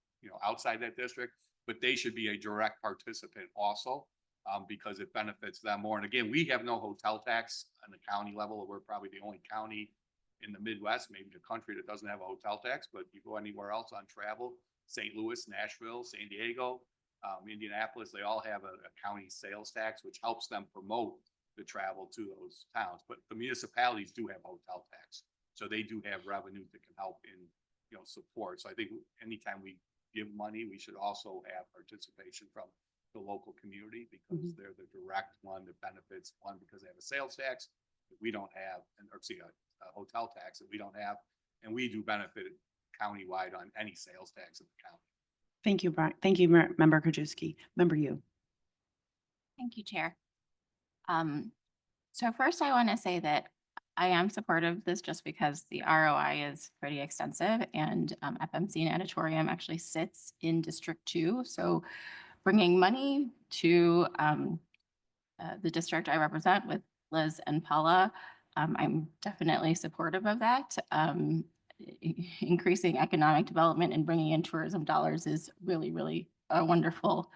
outside that district, but they should be a direct participant also, because it benefits them more. And again, we have no hotel tax on the county level. We're probably the only county in the Midwest, maybe the country, that doesn't have a hotel tax, but you go anywhere else on travel, St. Louis, Nashville, San Diego, Indianapolis, they all have a county sales tax, which helps them promote the travel to those towns. But the municipalities do have a hotel tax, so they do have revenue that can help in, support. So I think anytime we give money, we should also have participation from the local community, because they're the direct one that benefits, one, because they have a sales tax that we don't have, and or a hotel tax that we don't have, and we do benefit countywide on any sales tax in the county. Thank you, Brian. Thank you, Member Krajewski. Member you. Thank you, Chair. So first I want to say that I am supportive of this just because the ROI is pretty extensive, and FMC and Auditorium actually sits in District 2. So bringing money to the district I represent with Liz and Paula, I'm definitely supportive of that. Increasing economic development and bringing in tourism dollars is really, really a wonderful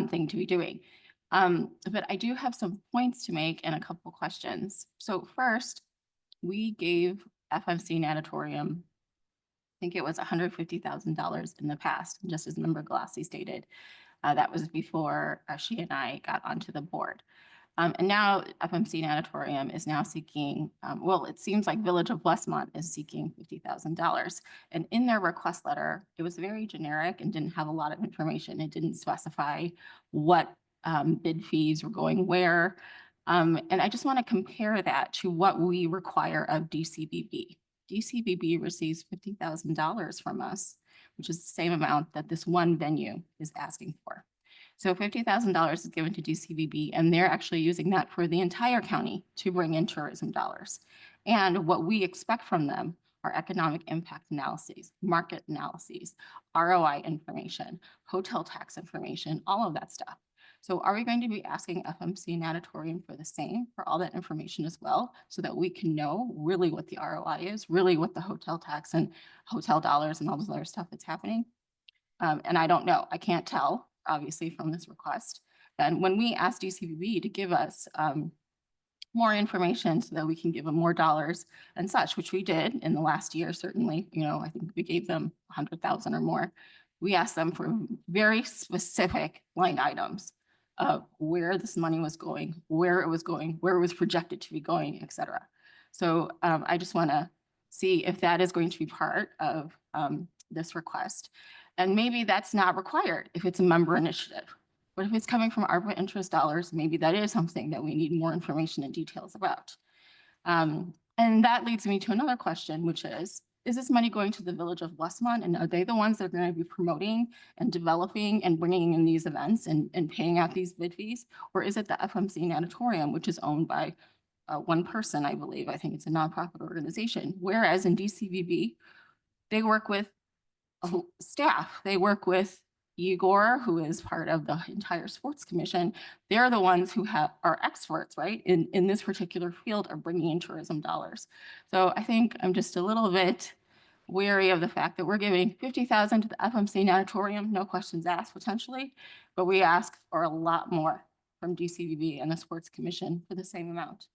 thing to be doing. But I do have some points to make and a couple questions. So first, we gave FMC and Auditorium, I think it was $150,000 in the past, just as Member Galassi stated. That was before she and I got onto the board. And now FMC and Auditorium is now seeking, well, it seems like Village of Westmont is seeking $50,000. And in their request letter, it was very generic and didn't have a lot of information. It didn't specify what bid fees were going where. And I just want to compare that to what we require of DCBB. DCBB receives $50,000 from us, which is the same amount that this one venue is asking for. So $50,000 is given to DCBB, and they're actually using that for the entire county to bring in tourism dollars. And what we expect from them are economic impact analyses, market analyses, ROI information, hotel tax information, all of that stuff. So are we going to be asking FMC and Auditorium for the same, for all that information as well, so that we can know really what the ROI is, really what the hotel tax and hotel dollars and all this other stuff that's happening? And I don't know, I can't tell, obviously, from this request. And when we asked DCBB to give us more information so that we can give them more dollars and such, which we did in the last year, certainly, I think we gave them 100,000 or more. We asked them for very specific line items of where this money was going, where it was going, where it was projected to be going, et cetera. So I just want to see if that is going to be part of this request. And maybe that's not required if it's a member initiative. But if it's coming from ARPA interest dollars, maybe that is something that we need more information and details about. And that leads me to another question, which is this money going to the Village of Westmont? And are they the ones that are going to be promoting and developing and bringing in these events and paying out these bid fees? Or is it the FMC and Auditorium, which is owned by one person, I believe? I think it's a nonprofit organization. Whereas in DCBB, they work with staff. They work with Igor, who is part of the entire sports commission. They're the ones who are experts, right, in this particular field, are bringing in tourism dollars. So I think I'm just a little bit wary of the fact that we're giving 50,000 to the FMC natatorium, no questions asked potentially, but we ask for a lot more from DCVB and the Sports Commission for the same amount.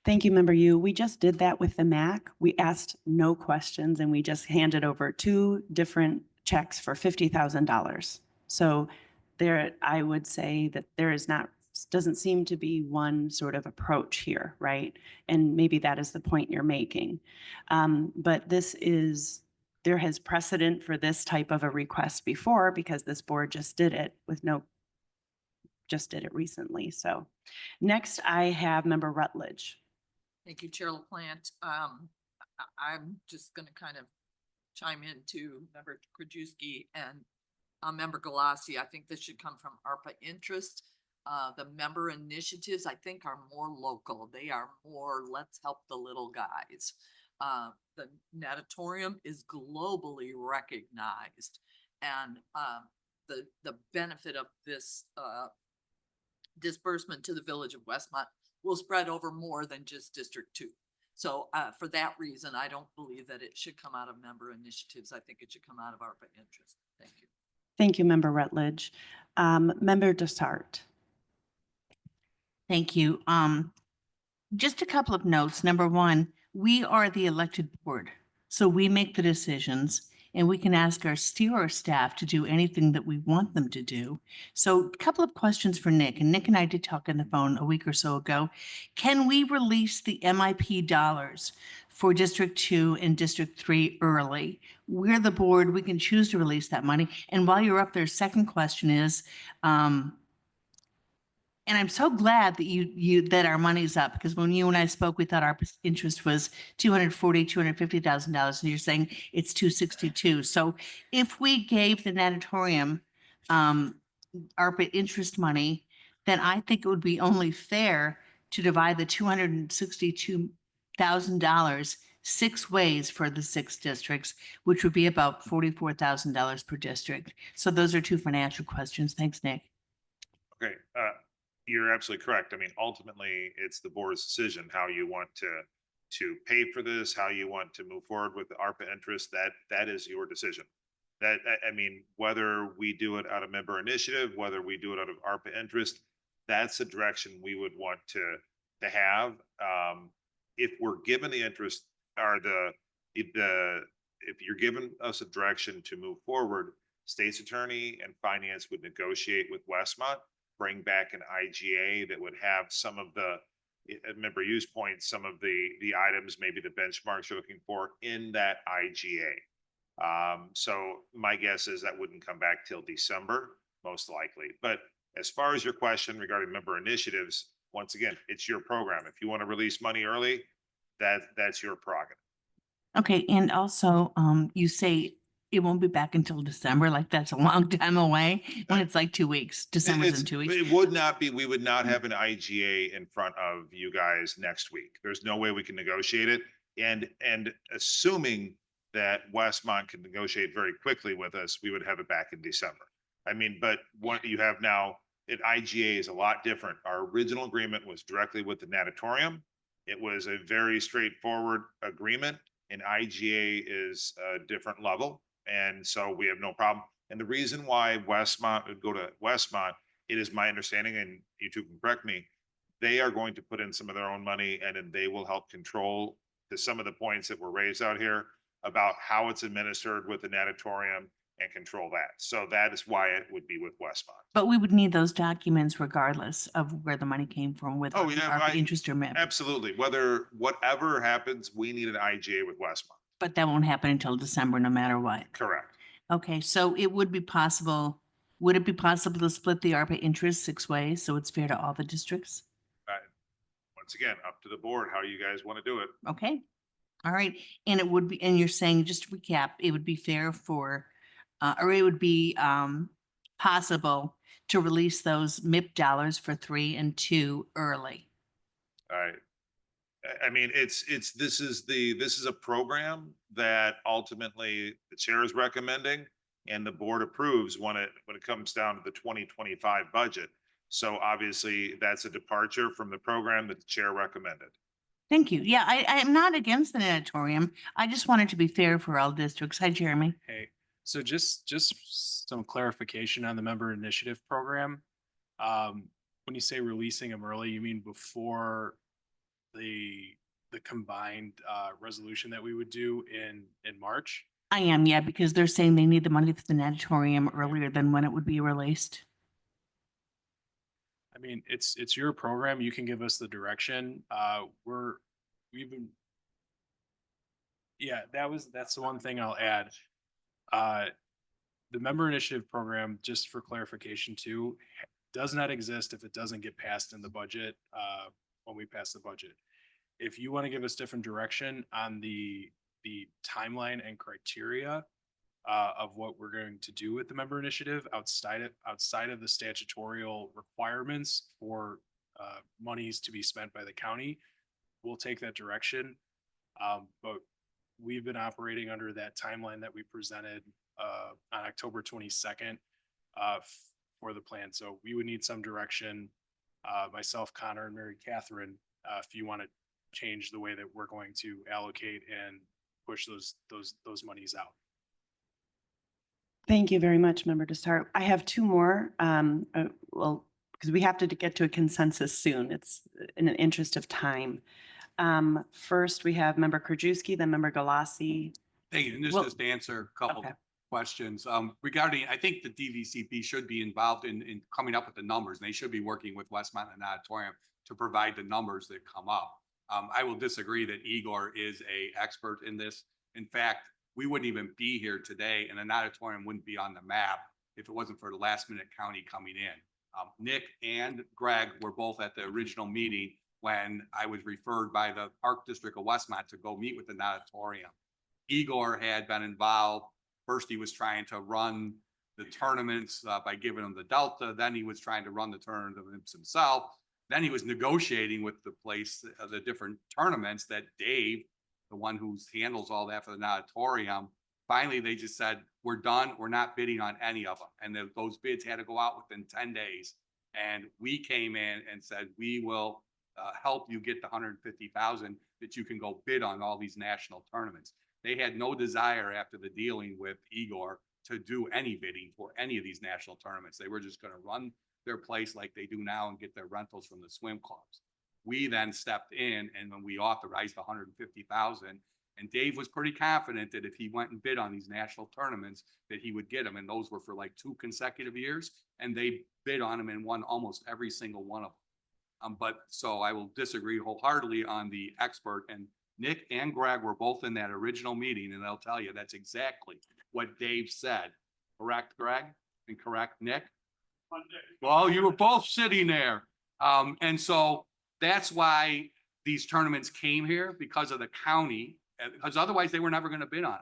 Thank you, Member Yu. We just did that with the MAC. We asked no questions and we just handed over 2 different checks for $50,000. So there, I would say that there is not, doesn't seem to be one sort of approach here, right? And maybe that is the point you're making. But this is, there has precedent for this type of a request before because this board just did it with no, just did it recently. So next I have Member Rutledge. Thank you, Chair LaPlante. I'm just gonna kind of chime in to Member Krajewski and Member Galassi. I think this should come from ARPA interest. The member initiatives, I think, are more local. They are more, let's help the little guys. The natatorium is globally recognized, and the benefit of this disbursement to the village of Westmont will spread over more than just District 2. So for that reason, I don't believe that it should come out of member initiatives. I think it should come out of ARPA interest. Thank you. Thank you, Member Rutledge. Member Desart. Thank you. Just a couple of notes. Number one, we are the elected board, so we make the decisions and we can ask our staff to do anything that we want them to do. So a couple of questions for Nick, and Nick and I did talk on the phone a week or so ago. Can we release the MIP dollars for District 2 and District 3 early? We're the board, we can choose to release that money. And while you're up there, second question is, and I'm so glad that that our money's up, because when you and I spoke, we thought our interest was $250,000, and you're saying it's 262. So if we gave the natatorium ARPA interest money, then I think it would be only fair to divide the $262,000 6 ways for the 6 districts, which would be about $44,000 per district. So those are 2 financial questions. Thanks, Nick. Okay, you're absolutely correct. I mean, ultimately, it's the board's decision how you want to pay for this, how you want to move forward with the ARPA interest. That is your decision. I mean, whether we do it out of member initiative, whether we do it out of ARPA interest, that's the direction we would want to have. If we're given the interest or if you're giving us a direction to move forward, state's attorney and finance would negotiate with Westmont, bring back an IGA that would have some of the, member use points, some of the items, maybe the benchmarks you're looking for in that IGA. So my guess is that wouldn't come back till December, most likely. But as far as your question regarding member initiatives, once again, it's your program. If you want to release money early, that's your prerogative. Okay, and also, you say it won't be back until December, like that's a long time away, when it's like 2 weeks. December's in 2 weeks. It would not be, we would not have an IGA in front of you guys next week. There's no way we can negotiate it. And assuming that Westmont can negotiate very quickly with us, we would have it back in December. I mean, but what you have now, at IGA is a lot different. Our original agreement was directly with the natatorium. It was a very straightforward agreement, and IGA is a different level. And so we have no problem. And the reason why Westmont would go to Westmont, it is my understanding, and you two can correct me, they are going to put in some of their own money, and then they will help control to some of the points that were raised out here about how it's administered with the natatorium and control that. So that is why it would be with Westmont. But we would need those documents regardless of where the money came from, with Oh, yeah, ARPA interest or MIP. Absolutely. Whatever happens, we need an IGA with Westmont. But that won't happen until December, no matter what. Correct. Okay, so it would be possible, would it be possible to split the ARPA interest 6 ways so it's fair to all the districts? Once again, up to the board, how you guys want to do it. Okay, all right. And it would be, and you're saying, just to recap, it would be fair for, or it would be possible to release those MIP dollars for 3 and 2 early. All right. I mean, this is a program that ultimately the chair is recommending and the board approves when it comes down to the 2025 budget. So obviously that's a departure from the program that the chair recommended. Thank you. Yeah, I'm not against the natatorium. I just want it to be fair for all districts. Hi, Jeremy. Hey, so just some clarification on the member initiative program. When you say releasing them early, you mean before the combined resolution that we would do in March? I am, yeah, because they're saying they need the money for the natatorium earlier than when it would be released. I mean, it's your program. You can give us the direction. We've been. Yeah, that's the one thing I'll add. The member initiative program, just for clarification too, does not exist if it doesn't get passed in the budget, when we pass the budget. If you want to give us different direction on the timeline and criteria of what we're going to do with the member initiative outside of the statutorial requirements for monies to be spent by the county, we'll take that direction. But we've been operating under that timeline that we presented on October 22nd for the plan. So we would need some direction, myself, Connor, and Mary Catherine, if you want to change the way that we're going to allocate and push those monies out. Thank you very much, Member Desart. I have two more. Well, because we have to get to a consensus soon. It's in the interest of time. First, we have Member Krajewski, then Member Galassi. Thank you. And this Well- is to answer a couple Okay. questions regarding, I think the DVCP should be involved in coming up with the numbers. And they should be working with Westmont and Auditorium to provide the numbers that come up. I will disagree that Igor is a expert in this. In fact, we wouldn't even be here today and an auditorium wouldn't be on the map if it wasn't for the last minute county coming in. Nick and Greg were both at the original meeting when I was referred by the Park District of Westmont to go meet with the auditorium. Igor had been involved. First, he was trying to run the tournaments by giving them the Delta. Then he was trying to run the tournaments himself. Then he was negotiating with the place, the different tournaments that Dave, the one who handles all that for the auditorium, finally, they just said, we're done. We're not bidding on any of them. And those bids had to go out within 10 days. And we came in and said, we will help you get the 150,000 that you can go bid on all these national tournaments. They had no desire after the dealing with Igor to do any bidding for any of these national tournaments. They were just going to run their place like they do now and get their rentals from the swim clubs. We then stepped in and when we authorized 150,000, and Dave was pretty confident that if he went and bid on these national tournaments, that he would get them. And those were for like 2 consecutive years. And they bid on them and won almost every single one of them. But so I will disagree wholeheartedly on the expert, and Nick and Greg were both in that original meeting and they'll tell you that's exactly what Dave said. Correct, Greg? And correct, Nick? Well, you were both sitting there. And so that's why these tournaments came here, because of the county, because otherwise they were never going to bid on it.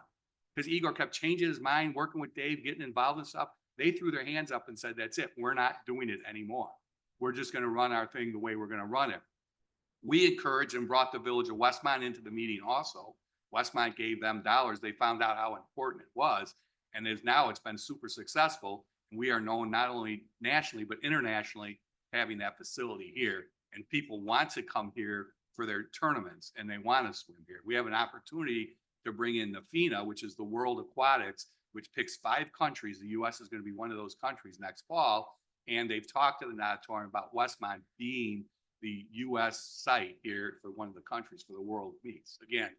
Because Igor kept changing his mind, working with Dave, getting involved in stuff. They threw their hands up and said, that's it. We're not doing it anymore. We're just going to run our thing the way we're going to run it. We encouraged and brought the village of Westmont into the meeting also. Westmont gave them dollars. They found out how important it was. And now it's been super successful. And we are known not only nationally, but internationally, having that facility here. And people want to come here for their tournaments and they want to swim here. We have an opportunity to bring in the FINA, which is the World Aquatics, which picks 5 countries. The US is going to be one of those countries next fall. And they've talked to the auditorium about Westmont being the US site here for one of the countries for the world meets again.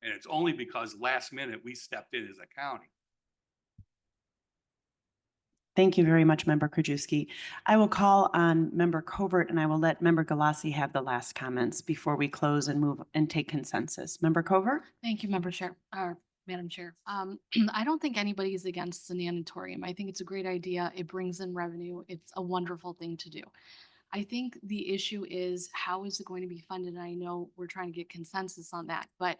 And it's only because last minute we stepped in as a county. Thank you very much, Member Krajewski. I will call on Member Covert and I will let Member Galassi have the last comments before we close and move and take consensus. Member Covert? Thank you, Member Chair, or Madam Chair. I don't think anybody is against the natatorium. I think it's a great idea. It brings in revenue. It's a wonderful thing to do. I think the issue is how is it going to be funded? And I know we're trying to get consensus on that, but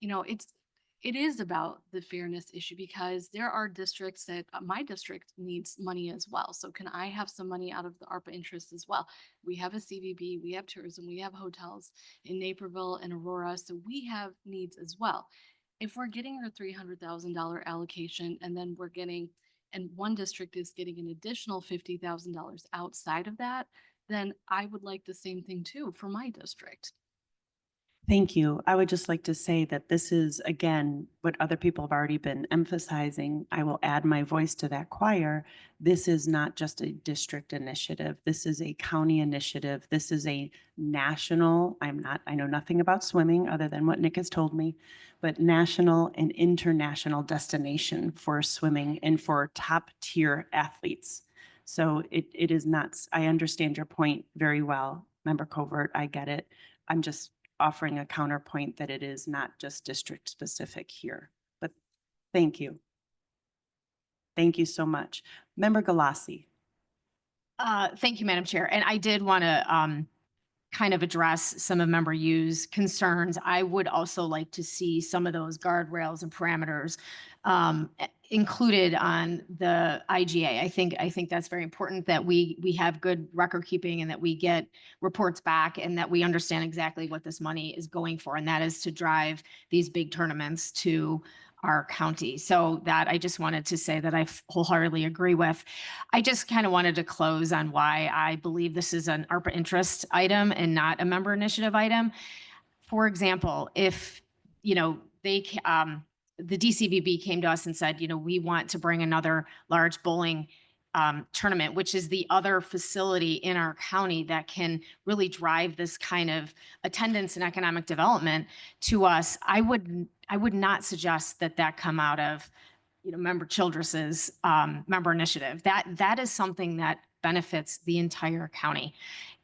you know, it is about the fairness issue because there are districts that my district needs money as well. So can I have some money out of the ARPA interest as well? We have a CVB, we have tourism, we have hotels in Naperville and Aurora. So we have needs as well. If we're getting our $300,000 allocation and then we're getting, and one district is getting an additional $50,000 outside of that, then I would like the same thing too for my district. Thank you. I would just like to say that this is, again, what other people have already been emphasizing. I will add my voice to that choir. This is not just a district initiative. This is a county initiative. This is a national, I know nothing about swimming other than what Nick has told me, but national and international destination for swimming and for top tier athletes. So it is nuts. I understand your point very well, Member Covert. I get it. I'm just offering a counterpoint that it is not just district specific here, but thank you. Thank you so much. Member Galassi. Thank you, Madam Chair. And I did want to kind of address some of Member Yu's concerns. I would also like to see some of those guardrails and parameters included on the IGA. I think that's very important that we have good record keeping and that we get reports back and that we understand exactly what this money is going for. And that is to drive these big tournaments to our county. So that I just wanted to say that I wholeheartedly agree with. I just kind of wanted to close on why I believe this is an ARPA interest item and not a member initiative item. For example, if, the DCVB came to us and said, we want to bring another large bowling tournament, which is the other facility in our county that can really drive this kind of attendance and economic development to us. I would not suggest that come out of, Member Childress's member initiative. That is something that benefits the entire county.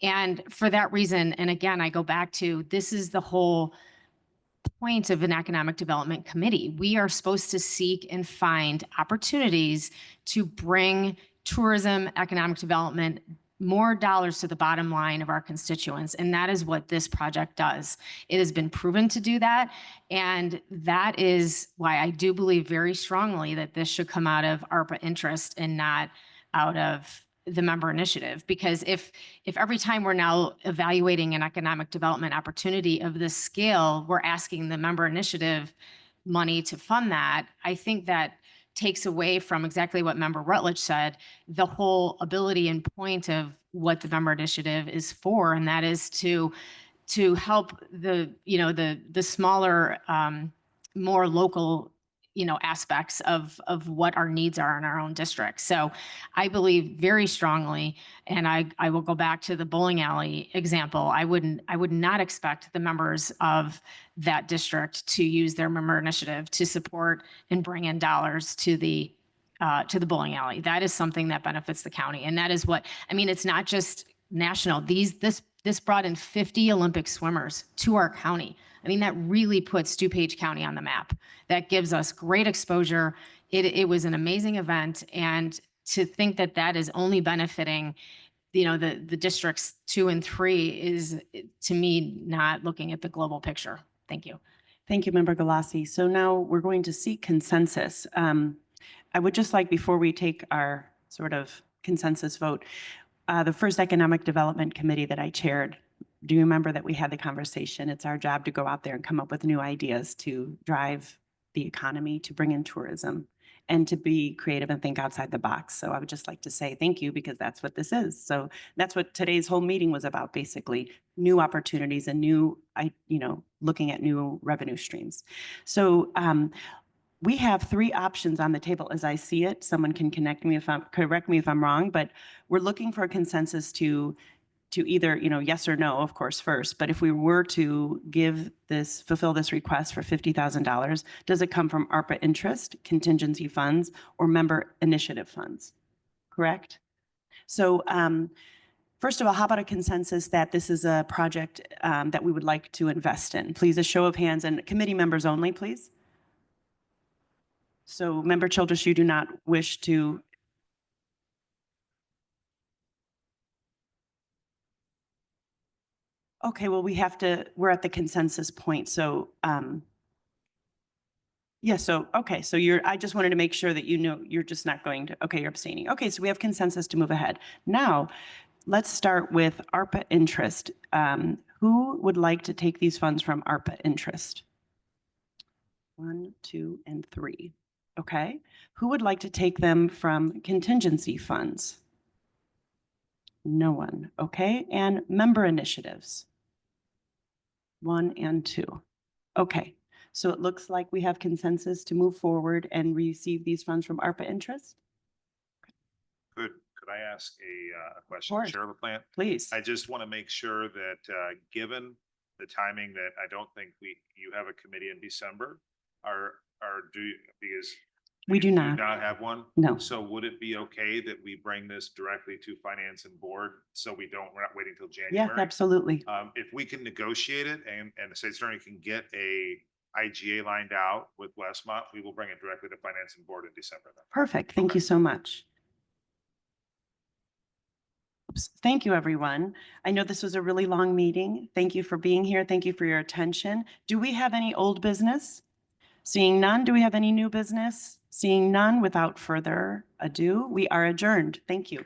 And for that reason, and again, I go back to, this is the whole point of an economic development committee. We are supposed to seek and find opportunities to bring tourism, economic development, more dollars to the bottom line of our constituents. And that is what this project does. It has been proven to do that. And that is why I do believe very strongly that this should come out of ARPA interest and not out of the member initiative. Because if every time we're now evaluating an economic development opportunity of this scale, we're asking the member initiative money to fund that, I think that takes away from exactly what Member Rutledge said, the whole ability and point of what the member initiative is for, and that is to help the smaller, more local, aspects of what our needs are in our own district. So I believe very strongly, and I will go back to the bowling alley example. I would not expect the members of that district to use their member initiative to support and bring in dollars to the bowling alley. That is something that benefits the county. And that is what, it's not just national. This brought in 50 Olympic swimmers to our county. That really puts DuPage County on the map. That gives us great exposure. It was an amazing event. And to think that that is only benefiting, the districts 2 and 3 is, to me, not looking at the global picture. Thank you. Thank you, Member Galassi. So now we're going to seek consensus. I would just like, before we take our sort of consensus vote, the first Economic Development Committee that I chaired, do you remember that we had the conversation? It's our job to go out there and come up with new ideas to drive the economy, to bring in tourism, and to be creative and think outside the box. So I would just like to say thank you, because that's what this is. So that's what today's whole meeting was about, basically, new opportunities and looking at new revenue streams. So we have 3 options on the table as I see it. Someone can correct me if I'm wrong, but we're looking for a consensus to either, yes or no, of course, first. But if we were to fulfill this request for $50,000, does it come from ARPA interest, contingency funds, or member initiative funds? Correct? So first of all, how about a consensus that this is a project that we would like to invest in? Please, a show of hands, and committee members only, please. So Member Childress, you do not wish to. Okay, well, we're at the consensus point. So, yeah, okay, so I just wanted to make sure that you're just not going to, okay, you're abstaining. Okay, so we have consensus to move ahead. Now, let's start with ARPA interest. Who would like to take these funds from ARPA interest? 1, 2, and 3. Okay. Who would like to take them from contingency funds? No one. Okay. And member initiatives? 1 and 2. Okay, so it looks like we have consensus to move forward and receive these funds from ARPA interest. Could I ask a question, course. Chair LaPlante? Please. I just want to make sure that, given the timing that I don't think you have a committee in December, because We you do not. not have one? No. So would it be okay that we bring this directly to finance and board? So we're not waiting till Yes, January? absolutely. If we can negotiate it and the state attorney can get a IGA lined out with Westmont, we will bring it directly to finance and board in December then. Perfect. Thank you so much. Oops. Thank you, everyone. I know this was a really long meeting. Thank you for being here. Thank you for your attention. Do we have any old business? Seeing none, do we have any new business? Seeing none, without further ado, we are adjourned. Thank you.